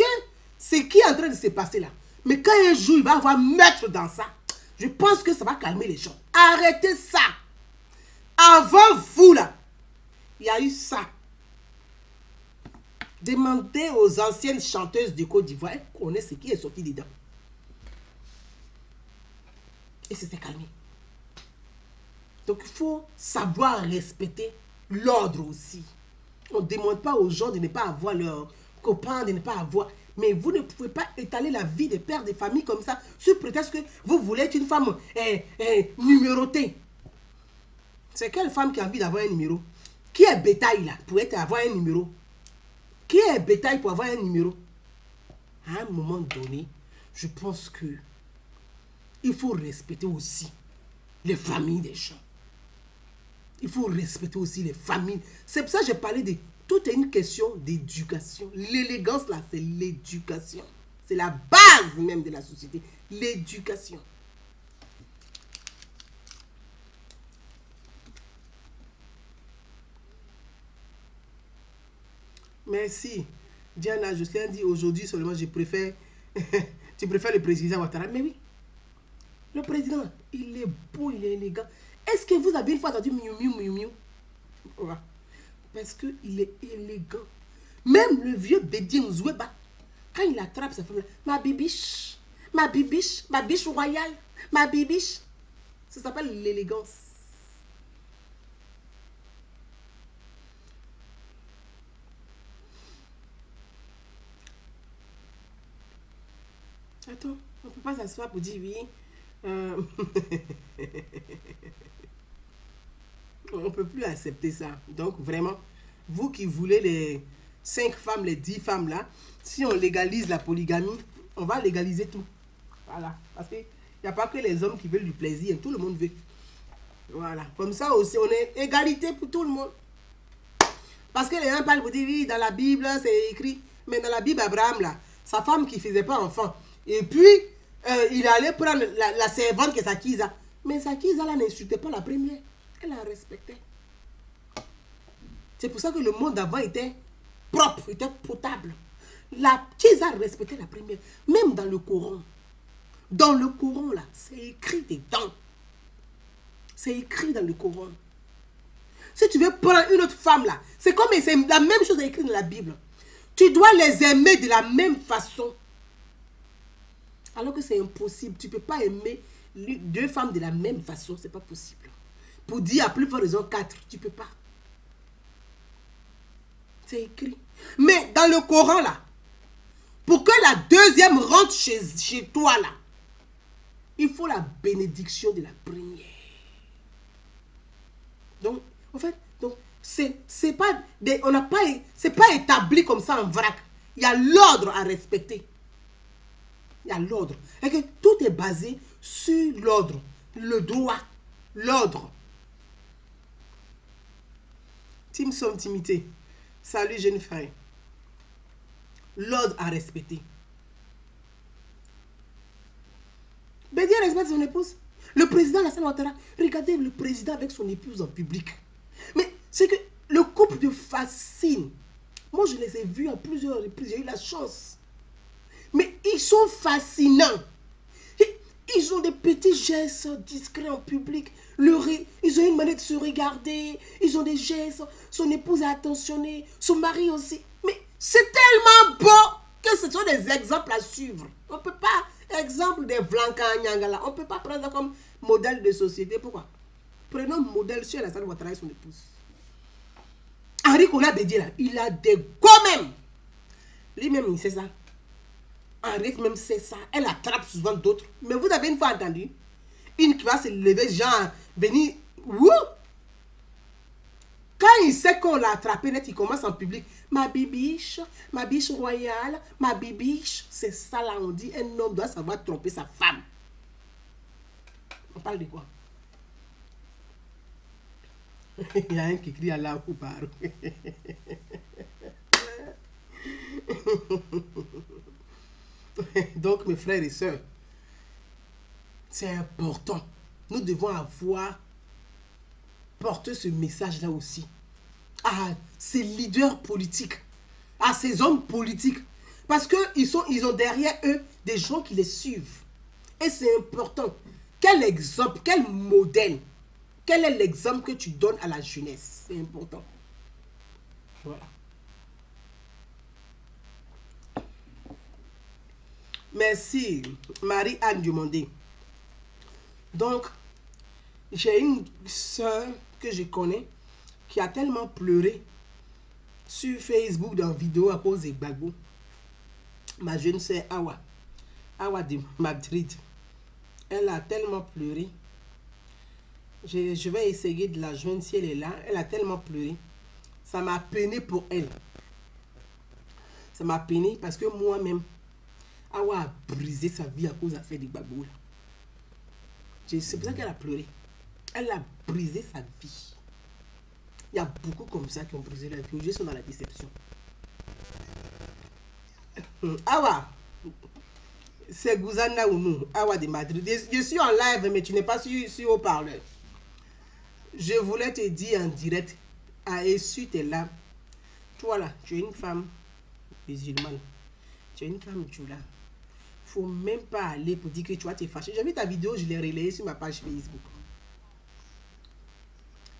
qui est en train de se passer là. Mais quand un jour, il va avoir maître dans ça, je pense que ça va calmer les gens. Arrêtez ça. Avant vous là, il y a eu ça. Demandez aux anciennes chanteuses de Côte d'Ivoire, elles connaissent ce qui est sorti dedans. Et c'est calmé. Donc il faut savoir respecter l'ordre aussi. On ne demande pas aux gens de ne pas avoir leurs copains, de ne pas avoir... Mais vous ne pouvez pas étaler la vie des pères de famille comme ça, sous prétexte que vous voulez être une femme numérotée. C'est quelle femme qui a envie d'avoir un numéro? Qui est bétail là pour avoir un numéro? Qui est bétail pour avoir un numéro? À un moment donné, je pense que il faut respecter aussi les familles des gens. Il faut respecter aussi les familles. C'est pour ça que j'ai parlé de... Tout est une question d'éducation. L'élégance là, c'est l'éducation. C'est la base même de la société. L'éducation. Merci. Diana Jocelyn dit aujourd'hui seulement je préfère... tu préfères le président Ouattara. Mais oui. Le président, il est beau, il est élégant. Est-ce que vous avez une fois entendu miou miou miou miou? Ouais. Parce qu'il est élégant. Même le vieux Bédi Nzoueba, quand il attrape sa femme, ma bibiche, ma biche royale, ma bibiche. Ça s'appelle l'élégance. Attends, on ne peut pas s'asseoir pour dire oui. On ne peut plus accepter ça. Donc, vraiment, vous qui voulez les 5 femmes, les 10 femmes là, si on légalise la polygamie, on va légaliser tout. Voilà. Parce qu'il n'y a pas que les hommes qui veulent du plaisir, tout le monde veut. Voilà. Comme ça aussi, on est égalité pour tout le monde. Parce que les gens parlent pour dire, oui, dans la Bible, c'est écrit. Mais dans la Bible, Abraham, là, sa femme qui ne faisait pas enfant. Et puis, il allait prendre la servante qui est Sakiza. Mais Sakiza, là, n'insultait pas la première. Elle la respectait. C'est pour ça que le monde d'avant était propre, était potable. La Kiza respectait la première. Même dans le Coran. Dans le Coran, là, c'est écrit dedans. C'est écrit dans le Coran. Si tu veux prendre une autre femme, là, c'est comme c'est la même chose écrite dans la Bible. Tu dois les aimer de la même façon. Alors que c'est impossible. Tu ne peux pas aimer 2 femmes de la même façon. Ce n'est pas possible. Pour dire à plus forte raison 4, tu ne peux pas. C'est écrit. Mais dans le Coran, là, pour que la deuxième rentre chez toi, là, il faut la bénédiction de la première. Donc, en fait, c'est pas établi comme ça en vrac. Il y a l'ordre à respecter. Il y a l'ordre. Et que tout est basé sur l'ordre, le droit, l'ordre. Team Somtimité. Salut, jeune frère. L'ordre à respecter. Bédia respecte son épouse. Le président Alassane Ouattara, regardez le président avec son épouse en public. Mais c'est que le couple de fascine. Moi, je les ai vus à plusieurs reprises. J'ai eu la chance. Mais ils sont fascinants. Ils ont des petits gestes discrets en public. Ils ont une manière de se regarder. Ils ont des gestes. Son épouse est attentionnée. Son mari aussi. Mais c'est tellement beau que ce sont des exemples à suivre. On ne peut pas, exemple des Blanca Nyangala, on ne peut pas prendre ça comme modèle de société. Pourquoi? Prenons modèle sur Alassane Ouattara et son épouse. Henri Kola Bédié là, il a des go même. Lui-même, il sait ça. Henri même sait ça. Elle attrape souvent d'autres. Mais vous avez une fois entendu une qui va se lever, genre, venir. Wouh! Quand il sait qu'on l'a attrapé net, il commence en public. Ma bibiche royale, ma bibiche. C'est ça là, on dit, un homme doit savoir tromper sa femme. On parle de quoi? Il y a un qui crie à la ou par. Donc, mes frères et sœurs, c'est important. Nous devons avoir porter ce message-là aussi à ces leaders politiques, à ces hommes politiques. Parce qu'ils ont derrière eux des gens qui les suivent. Et c'est important. Quel exemple, quel modèle, quel est l'exemple que tu donnes à la jeunesse? C'est important. Voilà. Merci, Marie-Anne Dumondé. Donc, j'ai une soeur que je connais qui a tellement pleuré sur Facebook dans vidéo à cause des Gbagbo. Ma jeune sœur Awa de Madrid. Elle a tellement pleuré. Je vais essayer de la joindre si elle est là. Elle a tellement pleuré. Ça m'a peiné pour elle. Ça m'a peiné parce que moi-même, Awa a brisé sa vie à cause d'affaires de Gbagbo. C'est pour ça qu'elle a pleuré. Elle a brisé sa vie. Il y a beaucoup comme ça qui ont brisé leur vie. Aujourd'hui, ils sont dans la déception. Awa, c'est Gouzana ou nous, Awa de Madrid. Je suis en live, mais tu n'es pas sur haut-parleur. Je voulais te dire en direct, à essuie tes larmes. Toi là, tu es une femme musulmane. Tu es une femme djoula. Faut même pas aller pour dire que tu vas te fâcher. J'ai vu ta vidéo, je l'ai relayée sur ma page Facebook.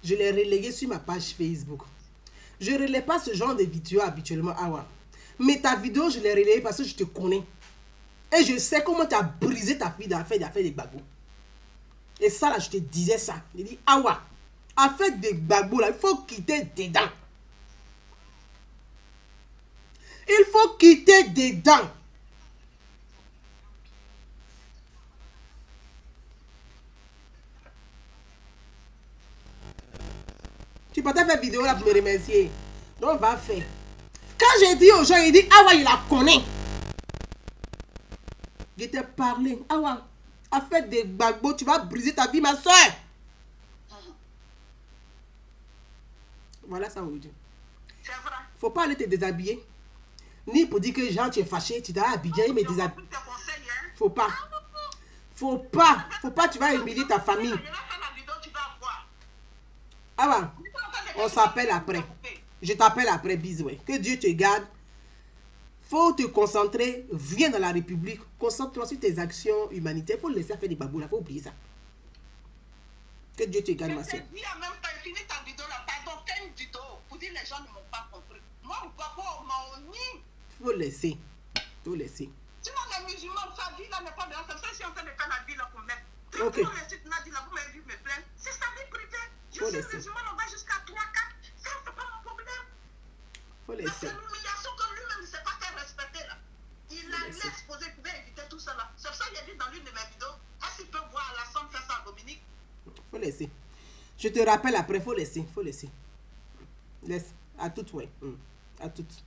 Je l'ai relayée sur ma page Facebook. Je ne relaie pas ce genre de vidéos habituellement, Awa. Mais ta vidéo, je l'ai relayée parce que je te connais. Et je sais comment tu as brisé ta vie d'affaires des Gbagbo. Et ça, là, je te disais ça. Je dis, Awa, affaire des Gbagbo, là, il faut quitter dedans. Il faut quitter dedans. Tu peux faire vidéo là pour me remercier. Donc, on va faire. Quand j'ai dit aux gens, il dit, Awa, il la connaît. Je t'ai parlé. Awa, affaire des Gbagbo, tu vas briser ta vie, ma soeur. Voilà ça, aujourd'hui. Faut pas aller te déshabiller. Ni pour dire que Jean, tu es fâché, tu dois habiller, mais déshabiller. Faut pas. Faut pas. Faut pas, tu vas humilier ta famille. Awa, on s'appelle après. Je t'appelle après, bisous. Que Dieu te garde. Faut te concentrer. Viens dans la République. Concentre-toi sur tes actions humanitaires. Faut laisser faire des babous là. Faut oublier ça. Que Dieu te garde, ma soeur. Je n'ai même pas fini ta vidéo là. Pardon, quelle vidéo? Pour dire les gens ne m'ont pas compris. Moi, on va voir mon nid. Faut laisser. Faut laisser. Sinon, les musulmans, sa vie là n'est pas de la ça. Si on fait de faire la vie là pour mettre. Ok. Pour les sites là, vous m'avez vu me plaindre. C'est sa vie privée. Je suis musulman, on va jusqu'à 3, 4. Ça, c'est pas mon problème. Faut laisser. C'est l'humiliation que lui-même ne sait pas faire respecter là. Il a l'exposé, il pouvait éviter tout ça là. C'est pour ça qu'il a dit dans l'une de mes vidéos, est-ce qu'il peut voir la somme faire ça à Dominique? Faut laisser. Je te rappelle après, faut laisser. Faut laisser. Laisse. À toutes, ouais. À toutes.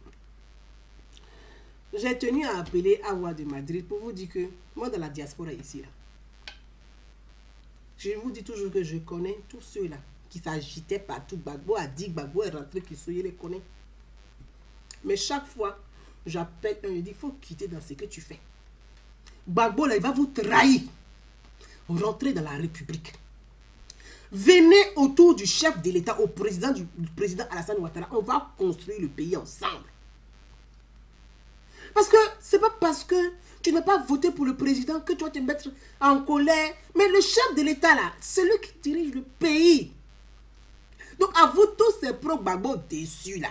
J'ai tenu à appeler Awa de Madrid pour vous dire que moi, dans la diaspora ici, là, je vous dis toujours que je connais tous ceux-là qui s'agitaient partout. Gbagbo a dit, Gbagbo est rentré, qui soyez les connaît. Mais chaque fois, j'appelle un, je dis, il faut quitter dans ce que tu fais. Gbagbo, là, il va vous trahir. Rentrez dans la République. Venez autour du chef de l'État, au président, du président Alassane Ouattara. On va construire le pays ensemble. Parce que c'est pas parce que tu n'as pas voté pour le président que tu vas te mettre en colère. Mais le chef de l'État, là, c'est lui qui dirige le pays. Donc, à vous tous ces pro-Gbagbo déçus, là.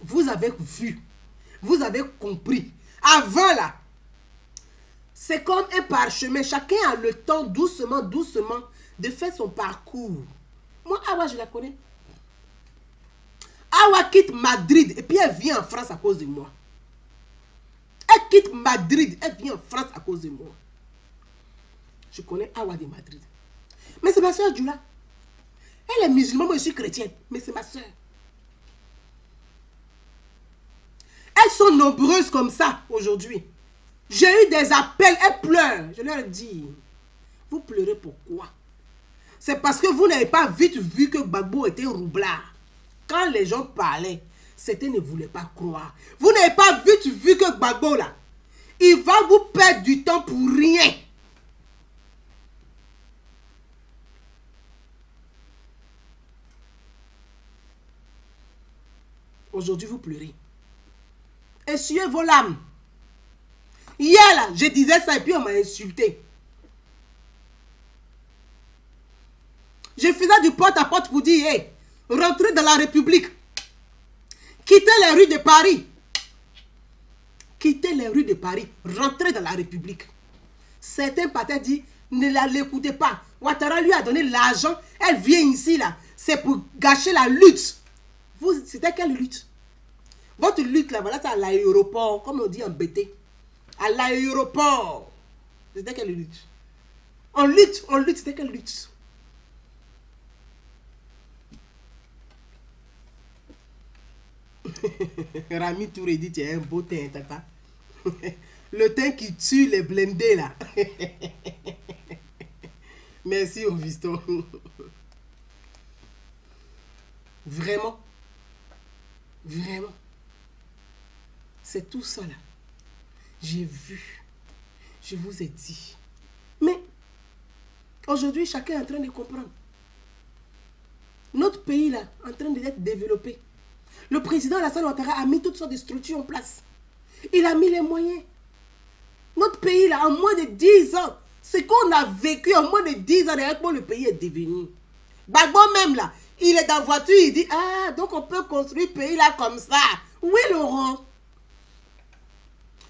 Vous avez vu. Vous avez compris. Avant, là, c'est comme un parchemin. Chacun a le temps, doucement, doucement, de faire son parcours. Moi, Awa, je la connais. Awa quitte Madrid et puis elle vient en France à cause de moi. Elle quitte Madrid, elle vient en France à cause de moi. Je connais Awa de Madrid. Mais c'est ma soeur Djoula. Elle est musulmane, moi je suis chrétienne. Mais c'est ma soeur. Elles sont nombreuses comme ça aujourd'hui. J'ai eu des appels, elles pleurent. Je leur dis, vous pleurez pourquoi? C'est parce que vous n'avez pas vite vu que Gbagbo était roublard. Quand les gens parlaient, certains ne voulaient pas croire. Vous n'avez pas vite vu que Gbagbo là, il va vous perdre du temps pour rien. Aujourd'hui, vous pleurez. Essuyez vos larmes. Hier, là, je disais ça et puis on m'a insulté. Je faisais du porte-à-porte pour dire, hey, rentrez dans la République. Quittez les rues de Paris. Quittez les rues de Paris. Rentrez dans la République. Certains partaient dit, ne l'écoutez pas. Ouattara lui a donné l'argent. Elle vient ici, là. C'est pour gâcher la lutte. C'était quelle lutte? Votre lutte, là, voilà, c'est à l'aéroport, comme on dit en BT. À l'aéroport. C'était quelle lutte? On lutte, c'était quelle lutte? Rami Touré dit, tu as un beau teint, tata. Le teint qui tue les blindés, là. Merci, Augusto. Vraiment. Vraiment. C'est tout ça, là. J'ai vu. Je vous ai dit. Mais, aujourd'hui, chacun est en train de comprendre. Notre pays, là, en train d'être développé. Le président Alassane Ouattara a mis toutes sortes de structures en place. Il a mis les moyens. Notre pays, là, en moins de 10 ans, ce qu'on a vécu en moins de 10 ans, regarde comment le pays est devenu. Bagbo même, là, il est dans la voiture, il dit, ah, donc on peut construire le pays, là, comme ça. Oui, Laurent.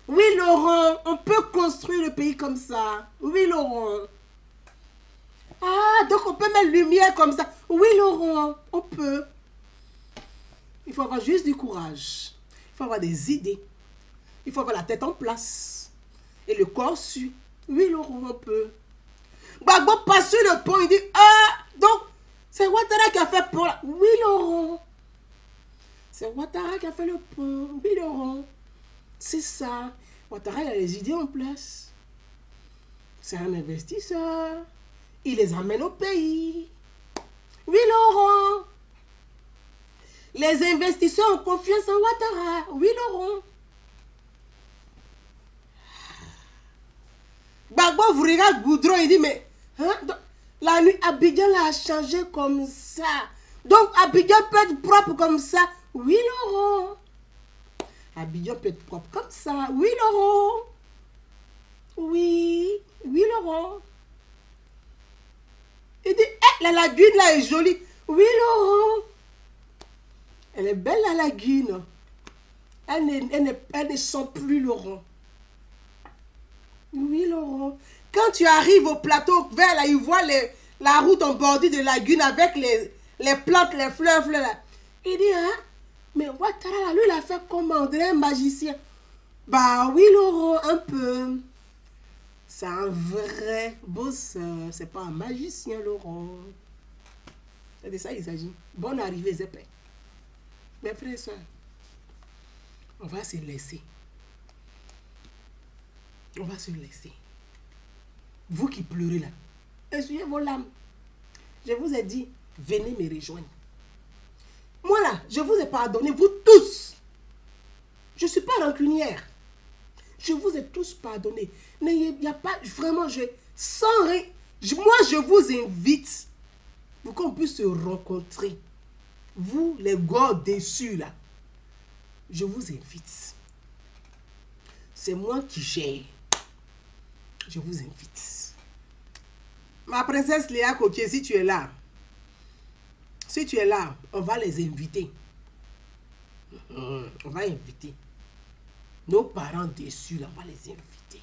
Oui, Laurent, on peut construire le pays comme ça. Oui, Laurent. Ah, donc on peut mettre lumière comme ça. Oui, Laurent, on peut. Il faut avoir juste du courage. Il faut avoir des idées. Il faut avoir la tête en place. Et le corps su. Oui, Laurent, on peut. Gbagbo passe sur le pont, il dit, ah, donc, c'est Ouattara qui a fait le pont. Oui, Laurent. C'est Ouattara qui a fait le pont. Oui, Laurent. C'est ça. Ouattara, il a les idées en place. C'est un investisseur. Il les amène au pays. Oui, Laurent. Les investisseurs ont confiance en Ouattara. Oui, Laurent. Gbagbo vous regarde Goudron, il dit, mais hein, la nuit, Abidjan a changé comme ça. Donc, Abidjan peut être propre comme ça. Oui, Laurent. Abidjan peut être propre comme ça. Oui, Laurent. Oui. Oui, Laurent. Il dit, eh, la lagune là est jolie. Oui, Laurent. Elle est belle, la lagune. Elle ne sent plus, Laurent. Oui, Laurent. Quand tu arrives au plateau vert, là, il voit la route en bordure de lagune avec les plantes, les fleurs, là. Il dit, hein, mais Ouattara, lui, il a fait commander un magicien. Bah oui, Laurent, un peu. C'est un vrai bosseur. C'est pas un magicien, Laurent. C'est de ça qu'il s'agit. Bonne arrivée, Zépé. Mes frères et soeurs, on va se laisser. On va se laisser. Vous qui pleurez là, essuyez vos larmes. Je vous ai dit, venez me rejoindre. Moi là, je vous ai pardonné, vous tous. Je ne suis pas rancunière. Je vous ai tous pardonné. Il n'y a pas, vraiment, sans rien. Moi, je vous invite pour qu'on puisse se rencontrer. Vous, les gars déçus là, je vous invite. C'est moi qui gère. Je vous invite. Ma princesse Léa Cotier, si tu es là, on va les inviter. On va inviter. Nos parents déçus, là, on va les inviter.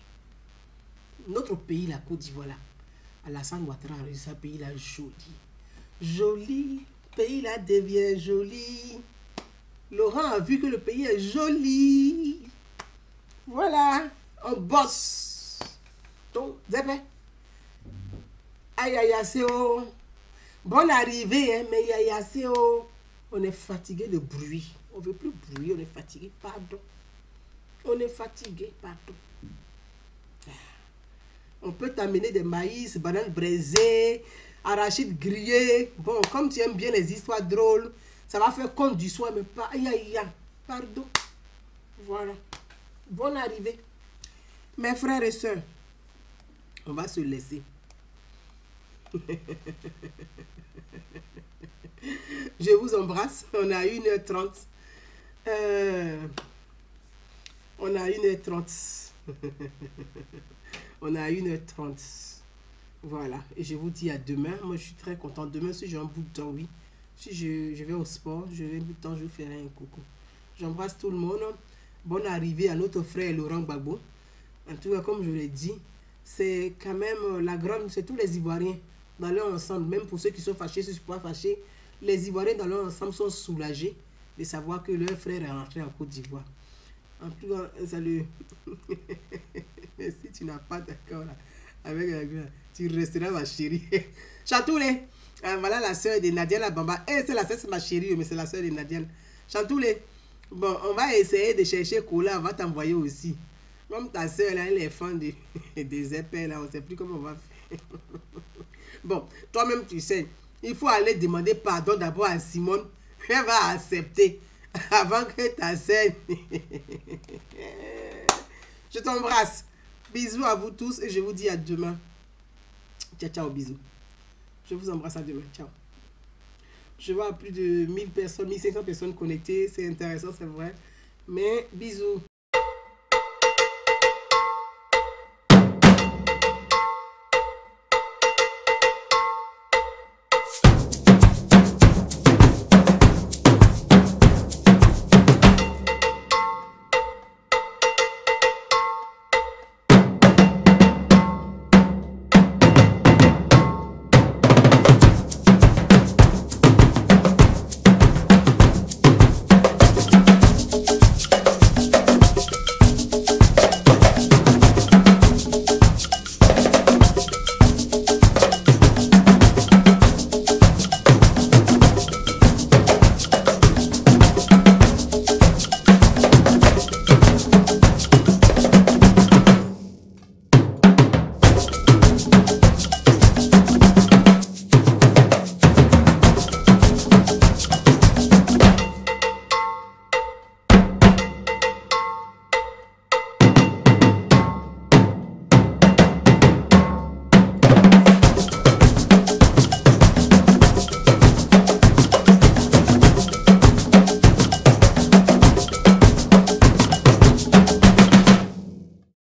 Notre pays, la Côte d'Ivoire, là, Alassane Ouattara, c'est un pays là joli. Joli. Le pays là devient joli. Laurent a vu que le pays est joli. Voilà. On bosse. Donc, Zébé. Aïe, aïe, aïe, oh. Bonne arrivée, hein, mais aïe, aïe, oh. On est fatigué de bruit. On ne veut plus bruit, on est fatigué. Pardon. On est fatigué, pardon. On peut t'amener des maïs, bananes braisées, arachides grillées. Bon, comme tu aimes bien les histoires drôles, ça va faire compte du soir, mais pas... Aïe, aïe, aïe. Pardon. Voilà. Bonne arrivée. Mes frères et sœurs, on va se laisser. Je vous embrasse. On a 1h30. On a 1h30. On a 1h30. Voilà. Et je vous dis à demain. Moi, je suis très content. Demain, si j'ai un bout de temps, oui. Si je vais au sport, je vais un bout de temps, je vous ferai un coucou. J'embrasse tout le monde. Bonne arrivée à notre frère Laurent Gbagbo. En tout cas, comme je l'ai dit, c'est quand même la grande, c'est tous les Ivoiriens dans leur ensemble, même pour ceux qui sont fâchés, ceux qui ne sont pas fâchés, les Ivoiriens dans leur ensemble sont soulagés de savoir que leur frère est rentré en Côte d'Ivoire. En plus, salut. Si tu n'as pas d'accord avec tu resteras ma chérie. Chantoulé. Voilà la soeur de Nadia la Bamba. C'est la soeur, c'est ma chérie, mais c'est la soeur de Nadia. Chantoulé. Bon, on va essayer de chercher Cola, on va t'envoyer aussi. Comme ta soeur, là, elle est fan des épais, là, on ne sait plus comment on va faire. Bon, toi-même, tu sais, il faut aller demander pardon d'abord à Simone. Elle va accepter avant que ta soeur... Je t'embrasse. Bisous à vous tous et je vous dis à demain. Ciao, ciao, bisous. Je vous embrasse à demain. Ciao. Je vois plus de 1000 personnes, 1500 personnes connectées. C'est intéressant, c'est vrai. Mais bisous.